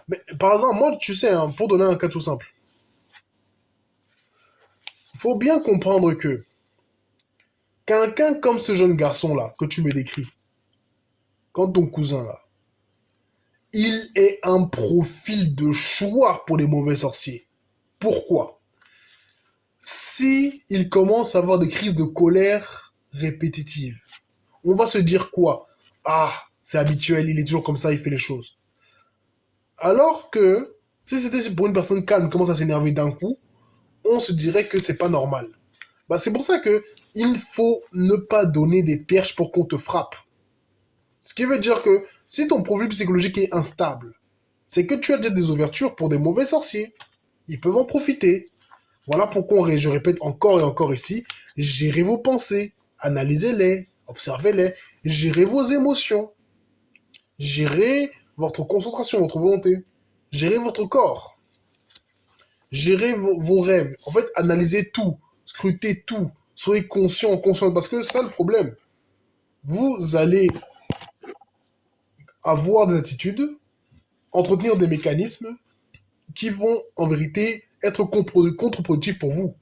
Mais par exemple, moi, tu sais, hein, pour donner un cas tout simple, il faut bien comprendre que quelqu'un comme ce jeune garçon là, que tu me décris, quand ton cousin là, il est un profil de choix pour les mauvais sorciers. Pourquoi? Si il commence à avoir des crises de colère répétitives, on va se dire quoi? Ah, c'est habituel, il est toujours comme ça, il fait les choses. Alors que si c'était pour une personne calme qui commence à s'énerver d'un coup, on se dirait que c'est pas normal. Bah, c'est pour ça que il faut ne pas donner des perches pour qu'on te frappe. Ce qui veut dire que si ton profil psychologique est instable, c'est que tu as déjà des ouvertures pour des mauvais sorciers. Ils peuvent en profiter. Voilà pourquoi je répète encore et encore ici, gérez vos pensées, analysez-les, observez-les, gérez vos émotions, gérez votre concentration, votre volonté, gérez votre corps, gérez vos rêves. En fait, analysez tout, scrutez tout, soyez conscient, parce que c'est ça le problème. Vous allez avoir des attitudes, entretenir des mécanismes qui vont en vérité être contre-productifs pour vous.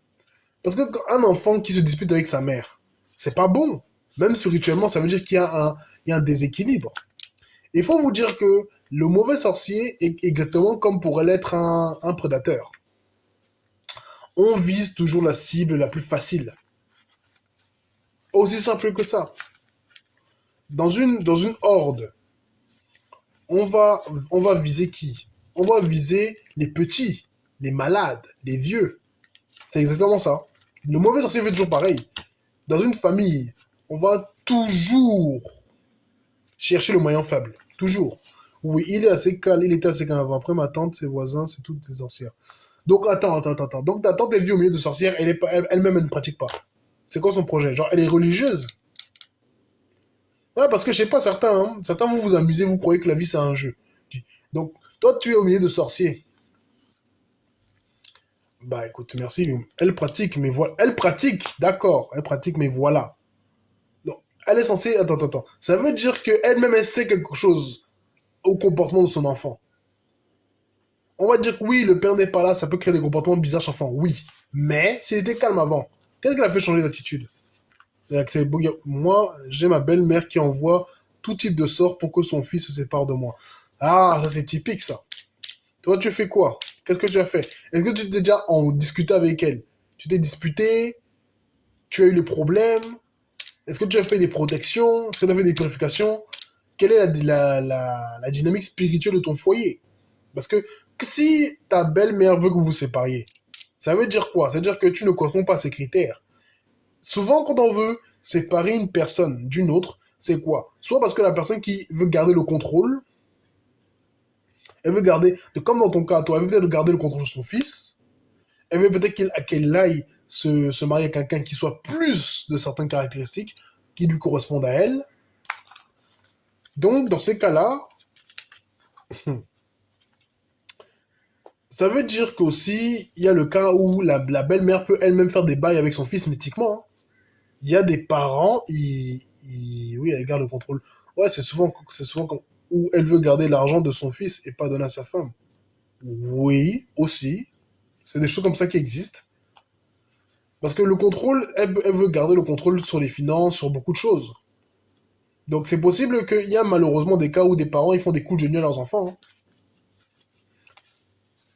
Parce qu'un enfant qui se dispute avec sa mère, c'est pas bon. Même spirituellement, ça veut dire qu'il y a un déséquilibre. Il faut vous dire que le mauvais sorcier est exactement comme pourrait l'être un prédateur. On vise toujours la cible la plus facile. Aussi simple que ça. Dans une horde, on va viser qui? On va viser les petits, les malades, les vieux. C'est exactement ça. Le mauvais sorcier fait toujours pareil. Dans une famille, on va toujours chercher le moyen faible. Toujours. Oui, il est assez calme, il était assez calme avant. Après, ma tante, ses voisins, c'est toutes des sorcières. Donc, attends. Donc, ta tante est vue au milieu de sorcières, elle-même, elle ne pratique pas. C'est quoi son projet? Genre, elle est religieuse? Ouais, parce que je sais pas, certains vous vous amusez, vous croyez que la vie c'est un jeu. Donc, toi, tu es au milieu de sorciers. Bah écoute, merci. Elle pratique, mais voilà. Elle pratique, d'accord. Elle pratique, mais voilà. Donc, elle est censée. Attends. Ça veut dire qu'elle-même, elle sait quelque chose au comportement de son enfant. On va dire que oui, le père n'est pas là, ça peut créer des comportements bizarres chez l'enfant. Oui. Mais s'il était calme avant, qu'est-ce qui l'a fait changer d'attitude? Moi, j'ai ma belle-mère qui envoie tout type de sort pour que son fils se sépare de moi. Ah, ça c'est typique ça. Toi, tu fais quoi? Qu'est-ce que tu as fait? Est-ce que tu t'es déjà en discuté avec elle? Tu t'es disputé? Tu as eu les problèmes? Est-ce que tu as fait des protections? Est-ce que tu as fait des purifications? Quelle est la dynamique spirituelle de ton foyer? Parce que si ta belle-mère veut que vous vous sépariez, ça veut dire quoi? Ça veut dire que tu ne corresponds pas à ces critères. Souvent, quand on veut séparer une personne d'une autre, c'est quoi? Soit parce que la personne qui veut garder le contrôle, elle veut garder, comme dans ton cas, toi, elle veut peut-être garder le contrôle de son fils, elle veut peut-être qu'elle aille se marier avec quelqu'un qui soit plus de certaines caractéristiques qui lui correspondent à elle. Donc, dans ces cas-là, ça veut dire qu'aussi, il y a le cas où la belle-mère peut elle-même faire des bails avec son fils mystiquement, hein. Il y a des parents, oui, elle garde le contrôle. Ouais, c'est souvent où elle veut garder l'argent de son fils et pas donner à sa femme. Oui, aussi. C'est des choses comme ça qui existent. Parce que le contrôle, elle veut garder le contrôle sur les finances, sur beaucoup de choses. Donc c'est possible qu'il y a malheureusement des cas où des parents ils font des coups de génie à leurs enfants, hein.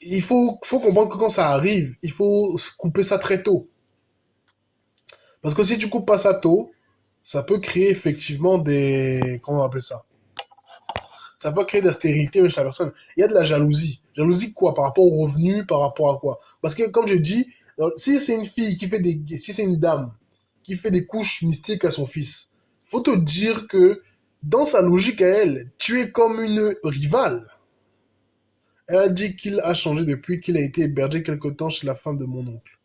Il faut comprendre que quand ça arrive, il faut couper ça très tôt. Parce que si tu coupes pas ça tôt, ça peut créer effectivement des... Comment on va appeler ça? Ça peut créer de la stérilité chez la personne. Il y a de la jalousie. Jalousie quoi? Par rapport aux revenus, par rapport à quoi? Parce que comme je dis, si c'est une fille qui fait des... Si c'est une dame qui fait des couches mystiques à son fils, faut te dire que dans sa logique à elle, tu es comme une rivale. Elle a dit qu'il a changé depuis qu'il a été hébergé quelque temps chez la femme de mon oncle.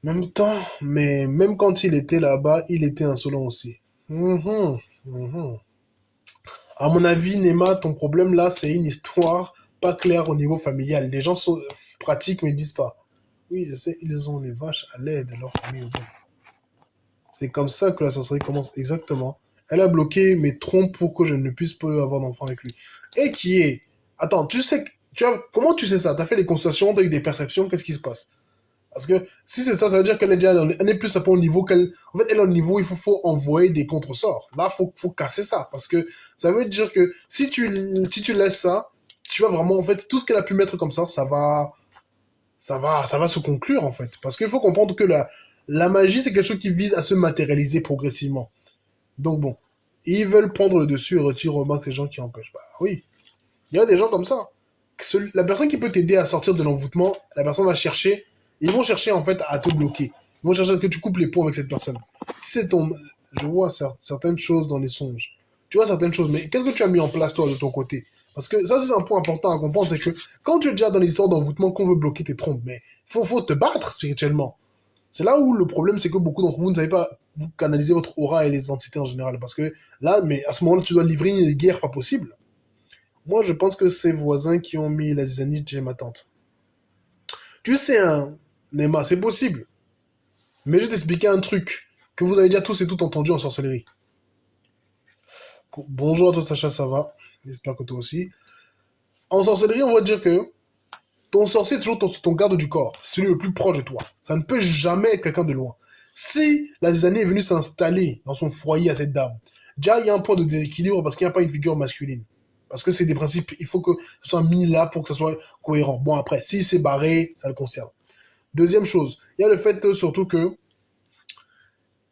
Même temps, mais même quand il était là-bas, il était insolent aussi. Mhm, mhm. À mon avis, Nema, ton problème là, c'est une histoire pas claire au niveau familial. Les gens sont pratiques mais ils disent pas. Oui, je sais, ils ont les vaches à l'aide de leur famille. C'est comme ça que la sorcellerie commence exactement. Elle a bloqué mes trompes pour que je ne puisse pas avoir d'enfant avec lui. Et qui est... Attends, tu sais... Comment tu sais ça? T'as fait des consultations, t'as eu des perceptions, qu'est-ce qui se passe? Parce que si c'est ça, ça veut dire qu'elle est déjà elle est plus à au niveau qu'elle. En fait, elle est au niveau, faut envoyer des contre-sorts. Là, faut casser ça. Parce que ça veut dire que si tu laisses ça, tu vas vraiment, en fait, tout ce qu'elle a pu mettre comme ça va se conclure, en fait. Parce qu'il faut comprendre que la magie, c'est quelque chose qui vise à se matérialiser progressivement. Donc bon, ils veulent prendre le dessus et retirer au max ces gens qui empêchent. Bah oui, il y a des gens comme ça. La personne qui peut t'aider à sortir de l'envoûtement, la personne va chercher, ils vont chercher en fait à te bloquer. Ils vont chercher à ce que tu coupes les ponts avec cette personne. Si c'est ton... Je vois certaines choses dans les songes. Tu vois certaines choses, mais qu'est-ce que tu as mis en place toi de ton côté? Parce que ça c'est un point important à comprendre, c'est que quand tu es déjà dans les histoires d'envoûtement, qu'on veut bloquer tes trompes, mais faut te battre spirituellement. C'est là où le problème, c'est que beaucoup d'entre vous ne savez pas vous canaliser votre aura et les entités en général. Parce que là, mais à ce moment-là, tu dois livrer une guerre pas possible. Moi, je pense que c'est voisins qui ont mis la zizanite chez ma tante. Tu sais, hein, Nema, c'est possible. Mais je vais t'expliquer un truc que vous avez déjà tous et toutes entendu en sorcellerie. Bonjour à toi, Sacha, ça va? J'espère que toi aussi. En sorcellerie, on va dire que ton sorcier est toujours ton garde du corps. C'est celui le plus proche de toi. Ça ne peut jamais être quelqu'un de loin. Si la zizanie est venue s'installer dans son foyer à cette dame, déjà, il y a un point de déséquilibre parce qu'il n'y a pas une figure masculine. Parce que c'est des principes, il faut que ce soit mis là pour que ce soit cohérent. Bon, après, si c'est barré, ça le concerne. Deuxième chose, il y a le fait surtout que,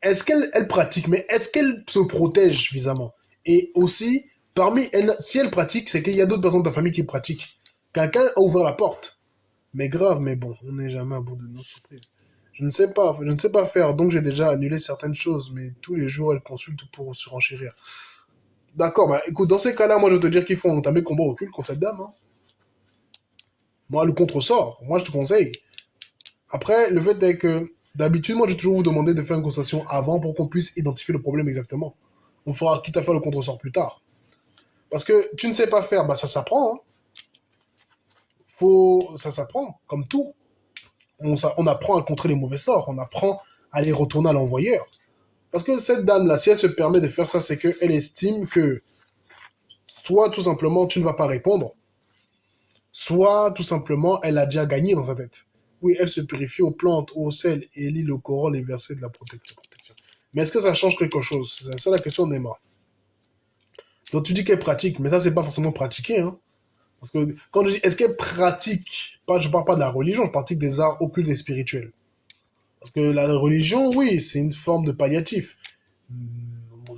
est-ce qu'elle pratique, mais est-ce qu'elle se protège suffisamment? Et aussi, parmi elle, si elle pratique, c'est qu'il y a d'autres personnes de ta famille qui pratiquent. Quelqu'un a ouvert la porte. Mais grave, mais bon, on n'est jamais à bout de nos surprises. Je ne sais pas faire, donc j'ai déjà annulé certaines choses, mais tous les jours, elle consulte pour surenchérir. D'accord, bah écoute, dans ces cas-là, moi je vais te dire qu'il faut entamer combat occulte contre cette dame, hein. Moi, le contre-sort, moi je te conseille. Après, le fait est que d'habitude, moi je vais toujours vous demander de faire une consultation avant pour qu'on puisse identifier le problème exactement. On fera quitte à faire le contre-sort plus tard. Parce que tu ne sais pas faire, bah ça s'apprend, hein. Ça s'apprend, comme tout. On apprend à contrer les mauvais sorts, on apprend à les retourner à l'envoyeur. Parce que cette dame-là, si elle se permet de faire ça, c'est qu'elle estime que soit tout simplement tu ne vas pas répondre, soit tout simplement elle a déjà gagné dans sa tête. Oui, elle se purifie aux plantes, au sel et lit le Coran, les versets de la protection. Mais est-ce que ça change quelque chose? C'est ça la question, Neymar. Donc tu dis qu'elle pratique, mais ça c'est pas forcément pratiquer, hein. Parce que quand je dis est-ce qu'elle pratique, je parle pas de la religion, je pratique des arts occultes et spirituels. Parce que la religion, oui, c'est une forme de palliatif.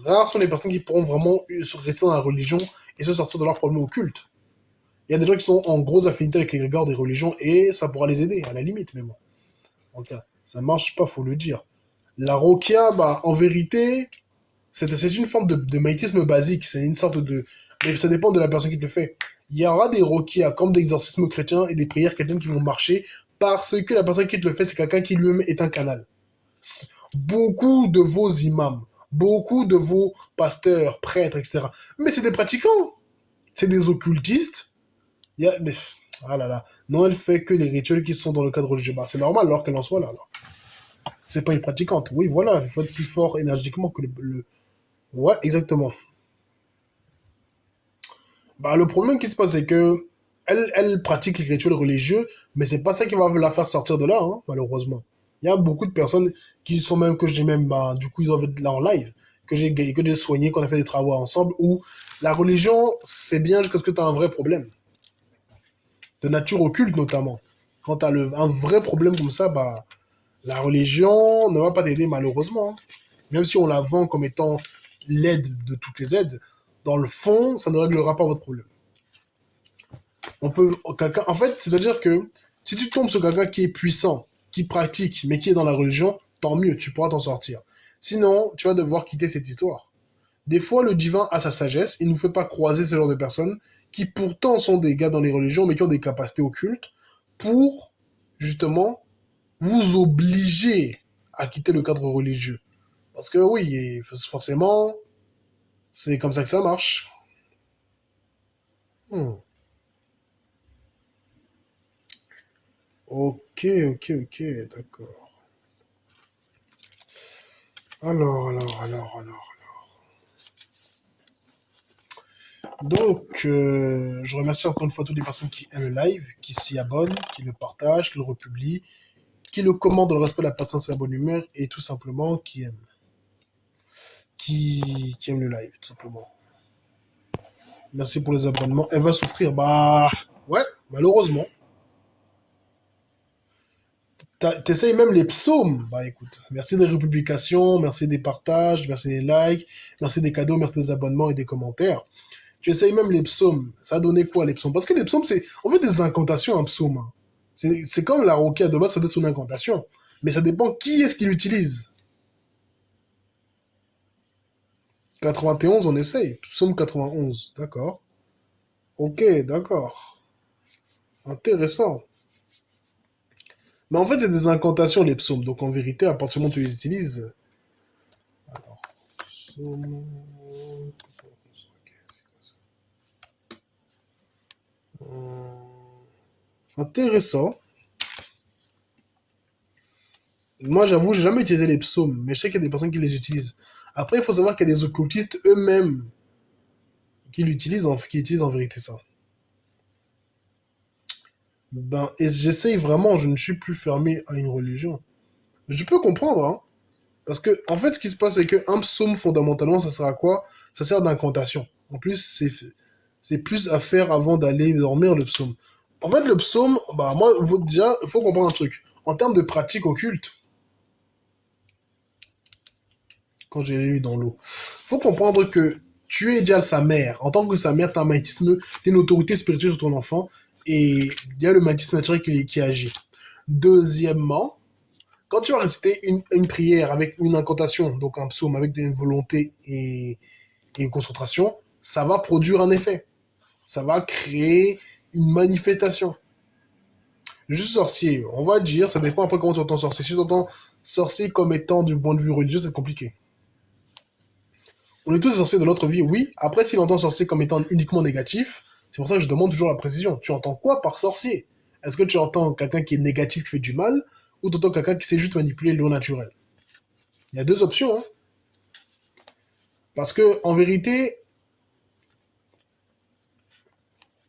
Rares sont les personnes qui pourront vraiment rester dans la religion et se sortir de leurs problèmes occultes. Il y a des gens qui sont en grosse affinité avec les regards des religions et ça pourra les aider, à la limite, mais bon. En tout cas, ça marche pas, faut le dire. La Rokia, bah, en vérité, c'est une forme de maïtisme basique. C'est une sorte de. Mais ça dépend de la personne qui te le fait. Il y aura des Rokia comme des exorcismes chrétiens et des prières chrétiennes qui vont marcher parce que la personne qui te le fait, c'est quelqu'un qui lui-même est un canal. Beaucoup de vos imams, beaucoup de vos pasteurs, prêtres, etc. Mais c'est des pratiquants. C'est des occultistes. Il y a. Mais... Ah là là. Non, elle fait que les rituels qui sont dans le cadre religieux. Bah, c'est normal alors qu'elle en soit là. Alors. C'est pas une pratiquante. Oui, voilà. Il faut être plus fort énergiquement que le... Ouais, exactement. Bah, le problème qui se passe, c'est que elle pratique les rituels religieux, mais c'est pas ça qui va la faire sortir de là, hein, malheureusement. Il y a beaucoup de personnes qui sont même, que j'ai même, bah, du coup, ils ont été là en live, que j'ai soigné, qu'on a fait des travaux ensemble, où la religion, c'est bien jusqu'à ce que tu as un vrai problème. De nature occulte, notamment. Quand tu as un vrai problème comme ça, bah, la religion ne va pas t'aider, malheureusement, hein. Même si on la vend comme étant l'aide de toutes les aides, dans le fond, ça ne réglera pas votre problème. On peut, en fait, c'est-à-dire que si tu tombes sur quelqu'un qui est puissant, qui pratique, mais qui est dans la religion, tant mieux, tu pourras t'en sortir. Sinon, tu vas devoir quitter cette histoire. Des fois, le divin a sa sagesse, il ne nous fait pas croiser ce genre de personnes qui pourtant sont des gars dans les religions, mais qui ont des capacités occultes, pour, justement, vous obliger à quitter le cadre religieux. Parce que oui, forcément, c'est comme ça que ça marche. Hmm. Ok, ok, ok, d'accord. Alors. Donc, je remercie encore une fois toutes les personnes qui aiment le live, qui s'y abonnent, qui le partagent, qui le republient, qui le commentent dans le respect de la personne et la bonne humeur, et tout simplement qui aiment. Qui aiment le live, tout simplement. Merci pour les abonnements. Elle va souffrir. Bah, ouais, malheureusement. T'essayes même les psaumes. Bah écoute, merci des republications, merci des partages, merci des likes, merci des cadeaux, merci des abonnements et des commentaires. Tu essayes même les psaumes. Ça a donné quoi les psaumes? Parce que les psaumes, c'est en fait des incantations, un psaume, hein. C'est comme la roquette de base, ça doit être une incantation. Mais ça dépend qui est-ce qui l'utilise. 91, on essaye. Psaume 91, d'accord. Ok, d'accord. Intéressant. Mais en fait, c'est des incantations, les psaumes. Donc en vérité, à partir du moment où tu les utilises. Alors, psaume. Intéressant. Moi, j'avoue, j'ai jamais utilisé les psaumes, mais je sais qu'il y a des personnes qui les utilisent. Après, il faut savoir qu'il y a des occultistes eux-mêmes qui utilisent en vérité ça. Ben, et j'essaye vraiment, je ne suis plus fermé à une religion. Je peux comprendre, hein. Parce que, en fait, ce qui se passe, c'est qu'un psaume, fondamentalement, ça sert à quoi? Ça sert d'incantation. En plus, c'est plus à faire avant d'aller dormir, le psaume. En fait, le psaume, bah, moi, déjà, il faut comprendre un truc. En termes de pratique occulte, quand j'ai lu dans l'eau, faut comprendre que tu es déjà sa mère. En tant que sa mère, tu as un magnétisme, tu une autorité spirituelle sur ton enfant, et il y a le magnétisme naturel qui agit. Deuxièmement, quand tu vas réciter une prière avec une incantation, donc un psaume avec une volonté et une concentration, ça va produire un effet. Ça va créer une manifestation. Juste sorcier, on va dire, ça dépend après comment tu entends sorcier. Si tu entends sorcier comme étant du point de vue religieux, c'est compliqué. On est tous sorciers de notre vie, oui. Après, si l'on entend sorcier comme étant uniquement négatif, c'est pour ça que je demande toujours la précision. Tu entends quoi par sorcier? Est-ce que tu entends quelqu'un qui est négatif, qui fait du mal, ou tu entends quelqu'un qui sait juste manipuler l'eau naturelle? Il y a deux options, hein. Parce que, en vérité,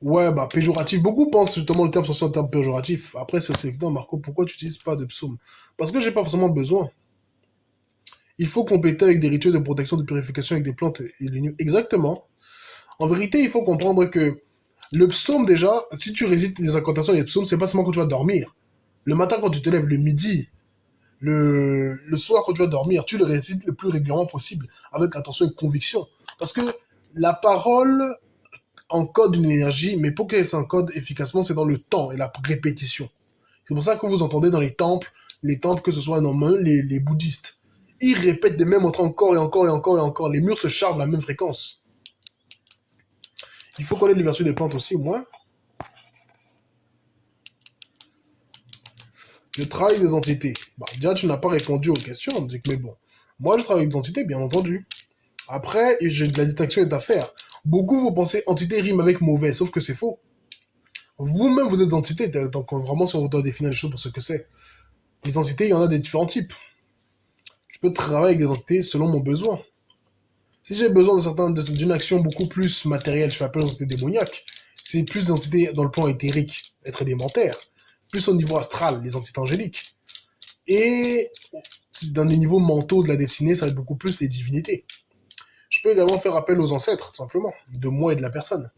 ouais, bah, péjoratif. Beaucoup pensent justement le terme sorcier en terme péjoratif. Après, c'est non, Marco, pourquoi tu n'utilises pas de psaume? Parce que j'ai pas forcément besoin. Il faut compléter avec des rituels de protection, de purification avec des plantes et l'union. Exactement. En vérité, il faut comprendre que le psaume, déjà, si tu récites des incantations et les psaumes, c'est pas seulement quand tu vas dormir. Le matin, quand tu te lèves, le midi, Le soir, quand tu vas dormir, tu le récites le plus régulièrement possible, avec attention et conviction. Parce que la parole encode une énergie, mais pour qu'elle s'encode efficacement, c'est dans le temps et la répétition. C'est pour ça que vous entendez dans les temples que ce soit non, les bouddhistes, ils répètent des mêmes mantras encore et encore et encore et encore. Les murs se chargent à la même fréquence. Il faut connaître les vertus des plantes aussi, moi. Je travaille des entités. Bah, déjà, tu n'as pas répondu aux questions, mais bon. Moi, je travaille avec des entités, bien entendu. Après, la distinction est à faire. Beaucoup vont penser entité rime avec mauvais, sauf que c'est faux. Vous-même, vous êtes entité, donc vraiment, si on doit définir les choses pour ce que c'est. Les entités, il y en a des différents types. Je peux travailler avec des entités selon mon besoin. Si j'ai besoin d'une action beaucoup plus matérielle, je fais appel aux entités démoniaques. C'est plus des entités dans le plan éthérique, être élémentaire. Plus au niveau astral, les entités angéliques. Et dans les niveaux mentaux de la destinée, ça va être beaucoup plus les divinités. Je peux également faire appel aux ancêtres, tout simplement, de moi et de la personne.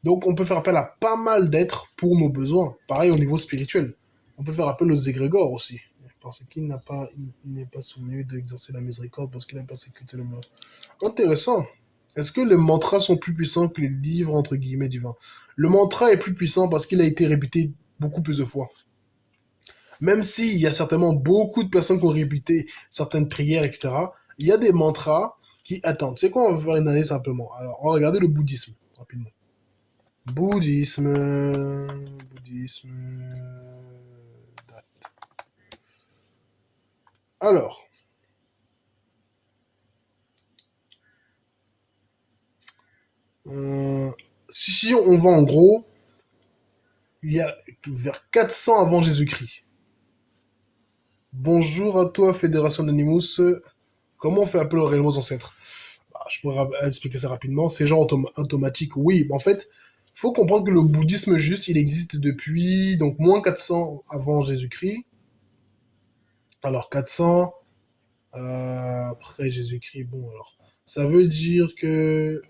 Donc on peut faire appel à pas mal d'êtres pour nos besoins. Pareil au niveau spirituel. On peut faire appel aux égrégores aussi. Parce qu'il n'est pas soumis d'exercer la miséricorde parce qu'il a persécuté le mal. Intéressant. Est-ce que les mantras sont plus puissants que les livres entre guillemets divins? Le mantra est plus puissant parce qu'il a été répété beaucoup plus de fois. Même s'il y a certainement beaucoup de personnes qui ont répété certaines prières, etc., il y a des mantras qui attendent. C'est quoi? On va faire une année simplement. Alors, on va regarder le bouddhisme, rapidement. Bouddhisme. Date. Alors. Si on va en gros, il y a vers 400 avant Jésus-Christ. Bonjour à toi, Fédération d'Animus. Comment on fait appel réellement aux ancêtres? Je pourrais expliquer ça rapidement. C'est genre automatique. Oui, en fait, il faut comprendre que le bouddhisme juste, il existe depuis donc moins 400 avant Jésus-Christ. Alors 400 après Jésus-Christ, bon alors, ça veut dire que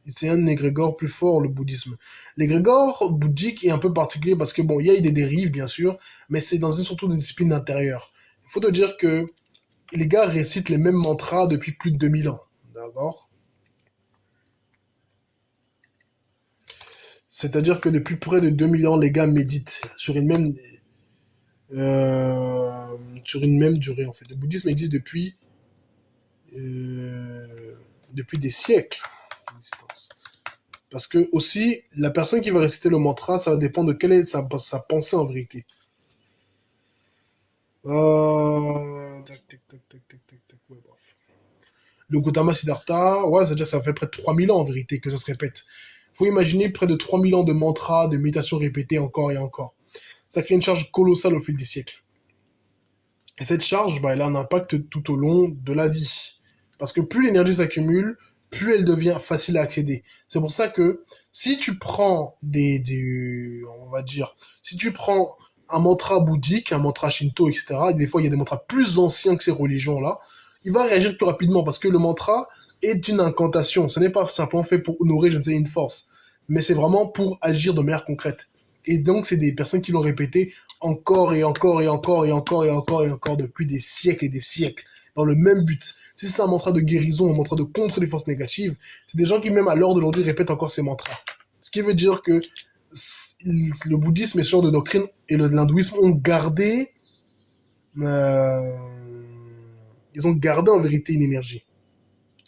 c'est un égrégore plus fort, le bouddhisme. L'égrégore bouddhique est un peu particulier parce que bon, il y a eu des dérives bien sûr, mais c'est surtout des disciplines intérieures. Il faut te dire que les gars récitent les mêmes mantras depuis plus de 2000 ans. D'accord? C'est-à-dire que depuis près de 2000 ans, les gars méditent sur une même durée, en fait. Le bouddhisme existe depuis des siècles. Parce que aussi, la personne qui va réciter le mantra, ça va dépendre de quelle est sa pensée en vérité. Ouais, bref. Le Gautama Siddhartha, ouais, c'est-à-dire que ça fait près de 3000 ans en vérité que ça se répète. Il faut imaginer près de 3000 ans de mantras, de méditation répétées encore et encore. Ça crée une charge colossale au fil des siècles. Et cette charge, bah, elle a un impact tout au long de la vie. Parce que plus l'énergie s'accumule, plus elle devient facile à accéder. C'est pour ça que si tu prends on va dire, si tu prends un mantra bouddhique, un mantra shinto, etc., des fois il y a des mantras plus anciens que ces religions-là, il va réagir plus rapidement parce que le mantra est une incantation. Ce n'est pas simplement fait pour honorer, je ne sais, une force, mais c'est vraiment pour agir de manière concrète. Et donc, c'est des personnes qui l'ont répété encore et encore et encore et encore et encore et encore depuis des siècles et des siècles, dans le même but. Si c'est un mantra de guérison, un mantra de contre les forces négatives, c'est des gens qui, même à l'heure d'aujourd'hui, répètent encore ces mantras. Ce qui veut dire que le bouddhisme et ce genre de doctrine et l'hindouisme ont gardé, ils ont gardé en vérité une énergie,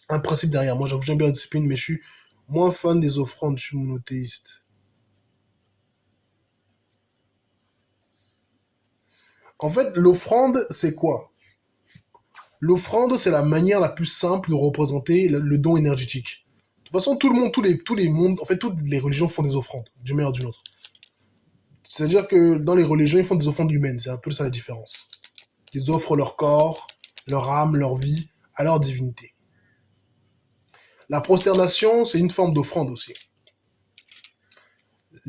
un principe derrière. Moi, j'aime bien la discipline, mais je suis moins fan des offrandes, je suis monothéiste. En fait, l'offrande, c'est quoi? L'offrande, c'est la manière la plus simple de représenter le don énergétique. De toute façon, tout le monde, tous les mondes, en fait, toutes les religions font des offrandes, d'une manière ou d'une autre. C'est-à-dire que dans les religions, ils font des offrandes humaines, c'est un peu ça la différence. Ils offrent leur corps, leur âme, leur vie à leur divinité. La prosternation, c'est une forme d'offrande aussi.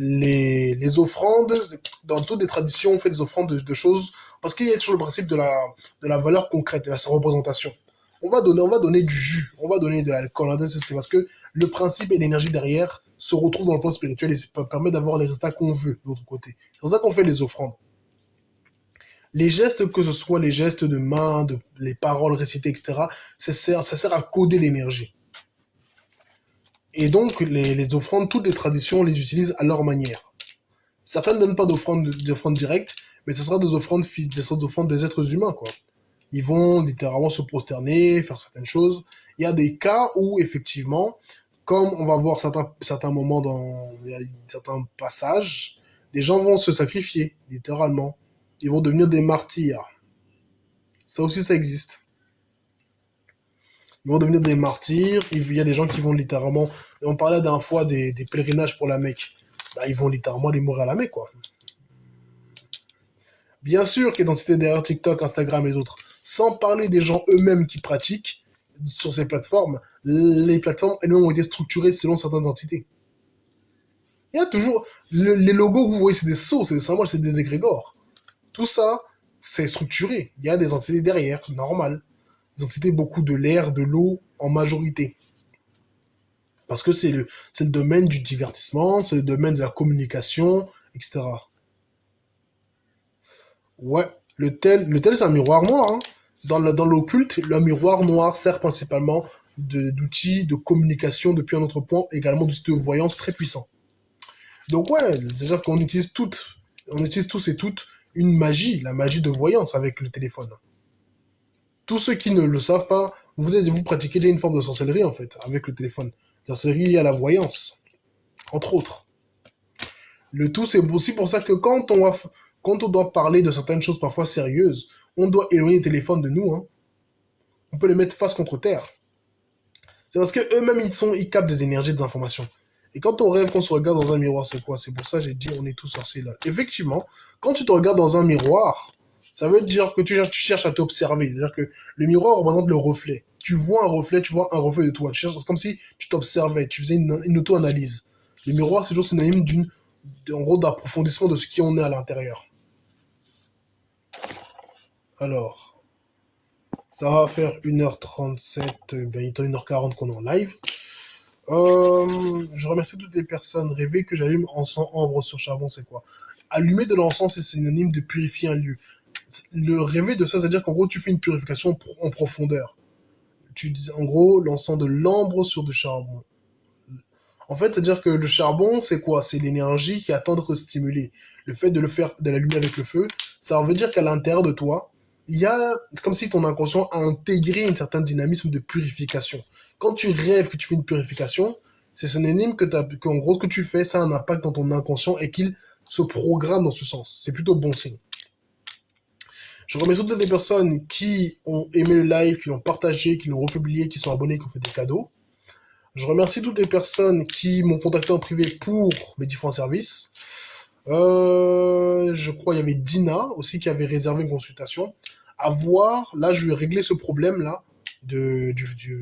Les offrandes, dans toutes les traditions, on fait des offrandes de choses, parce qu'il y a toujours le principe de la valeur concrète, de la représentation. On va donner du jus, on va donner de l'alcool, c'est parce que le principe et l'énergie derrière se retrouvent dans le plan spirituel et ça permet d'avoir les résultats qu'on veut de l'autre côté. C'est pour ça qu'on fait les offrandes. Les gestes, que ce soit les gestes de main, les paroles récitées, etc., ça sert à coder l'énergie. Et donc, les offrandes, toutes les traditions, on les utilise à leur manière. Certaines ne donnent pas d'offrandes directes, mais ce sera des offrandes des êtres humains, quoi. Ils vont littéralement se prosterner, faire certaines choses. Il y a des cas où, effectivement, comme on va voir certains moments il y a certains passages, des gens vont se sacrifier, littéralement. Ils vont devenir des martyrs. Ça aussi, ça existe. Ils vont devenir des martyrs. Il y a des gens qui vont littéralement. On parlait d'un fois des pèlerinages pour la Mecque. Bah, ils vont littéralement aller mourir à la Mecque, quoi. Bien sûr qu'il y a d'entités derrière TikTok, Instagram et autres. Sans parler des gens eux-mêmes qui pratiquent sur ces plateformes, les plateformes elles-mêmes ont été structurées selon certaines entités. Il y a toujours. Les logos que vous voyez, c'est des sceaux, c'est des symboles, c'est des égrégores. Tout ça, c'est structuré. Il y a des entités derrière, normal. Des entités beaucoup de l'air, de l'eau, en majorité. Parce que c'est le domaine du divertissement, c'est le domaine de la communication, etc. Ouais, le tel c'est un miroir noir, hein. Dans l'occulte, le miroir noir sert principalement d'outil de communication depuis un autre point, également d'outil de voyance très puissant. Donc ouais, c'est-à-dire on utilise tous et toutes une magie, la magie de voyance avec le téléphone. Tous ceux qui ne le savent pas, vous pratiquez déjà une forme de sorcellerie en fait, avec le téléphone. Sorcellerie liée à la voyance, entre autres. Le tout, c'est aussi pour ça que quand on doit parler de certaines choses parfois sérieuses, on doit éloigner le téléphone de nous, hein. On peut les mettre face contre terre. C'est parce qu'eux-mêmes, ils captent des énergies, des informations. Et quand on rêve qu'on se regarde dans un miroir, c'est quoi? C'est pour ça que j'ai dit on est tous sorciers là. Effectivement, quand tu te regardes dans un miroir, ça veut dire que tu cherches à t'observer. C'est-à-dire que le miroir représente le reflet. Tu vois un reflet de toi. C'est comme si tu t'observais, tu faisais une auto-analyse. Le miroir, c'est toujours synonyme en gros, d'approfondissement de ce qui en est à l'intérieur. Alors, ça va faire 1h37, bientôt 1h40 qu'on est en live. Je remercie toutes les personnes. Rêver que j'allume encens ambre sur charbon, c'est quoi? Allumer de l'encens, c'est synonyme de purifier un lieu. Le rêver de ça, c'est-à-dire qu'en gros, tu fais une purification en profondeur. Tu dis, en gros, l'encens de l'ambre sur du charbon. En fait, c'est-à-dire que le charbon, c'est quoi? C'est l'énergie qui attend d'être stimulée. Le fait de le faire, de l'allumer avec le feu, ça veut dire qu'à l'intérieur de toi, il y a, c'est comme si ton inconscient a intégré une certaine dynamisme de purification. Quand tu rêves que tu fais une purification, c'est synonyme qu'en gros, ce que tu fais, ça a un impact dans ton inconscient et qu'il se programme dans ce sens. C'est plutôt bon signe. Je remercie toutes les personnes qui ont aimé le live, qui l'ont partagé, qui l'ont republié, qui sont abonnés, qui ont fait des cadeaux. Je remercie toutes les personnes qui m'ont contacté en privé pour mes différents services. Je crois qu'il y avait Dina aussi qui avait réservé une consultation. À voir, là je vais régler ce problème-là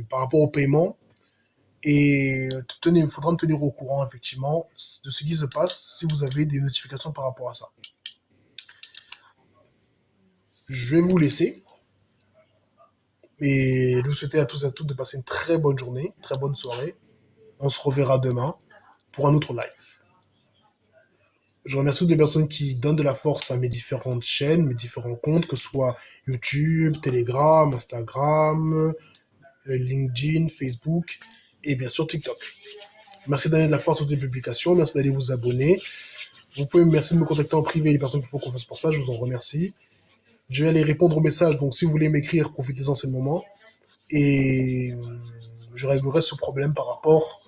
par rapport au paiement. Et il faudra me tenir au courant effectivement de ce qui se passe si vous avez des notifications par rapport à ça. Je vais vous laisser. Et je vous souhaite à tous et à toutes de passer une très bonne journée, très bonne soirée. On se reverra demain pour un autre live. Je remercie toutes les personnes qui donnent de la force à mes différentes chaînes, mes différents comptes, que ce soit YouTube, Telegram, Instagram, LinkedIn, Facebook et bien sûr TikTok. Merci de donner de la force aux publications, merci d'aller vous abonner. Vous pouvez merci de me contacter en privé, les personnes qui font confiance pour ça, je vous en remercie. Je vais aller répondre aux messages, donc si vous voulez m'écrire, profitez-en, c'est le moment. Et je réglerai ce problème par rapport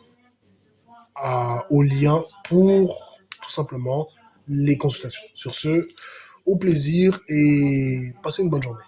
au lien pour tout simplement les consultations. Sur ce, au plaisir et passez une bonne journée.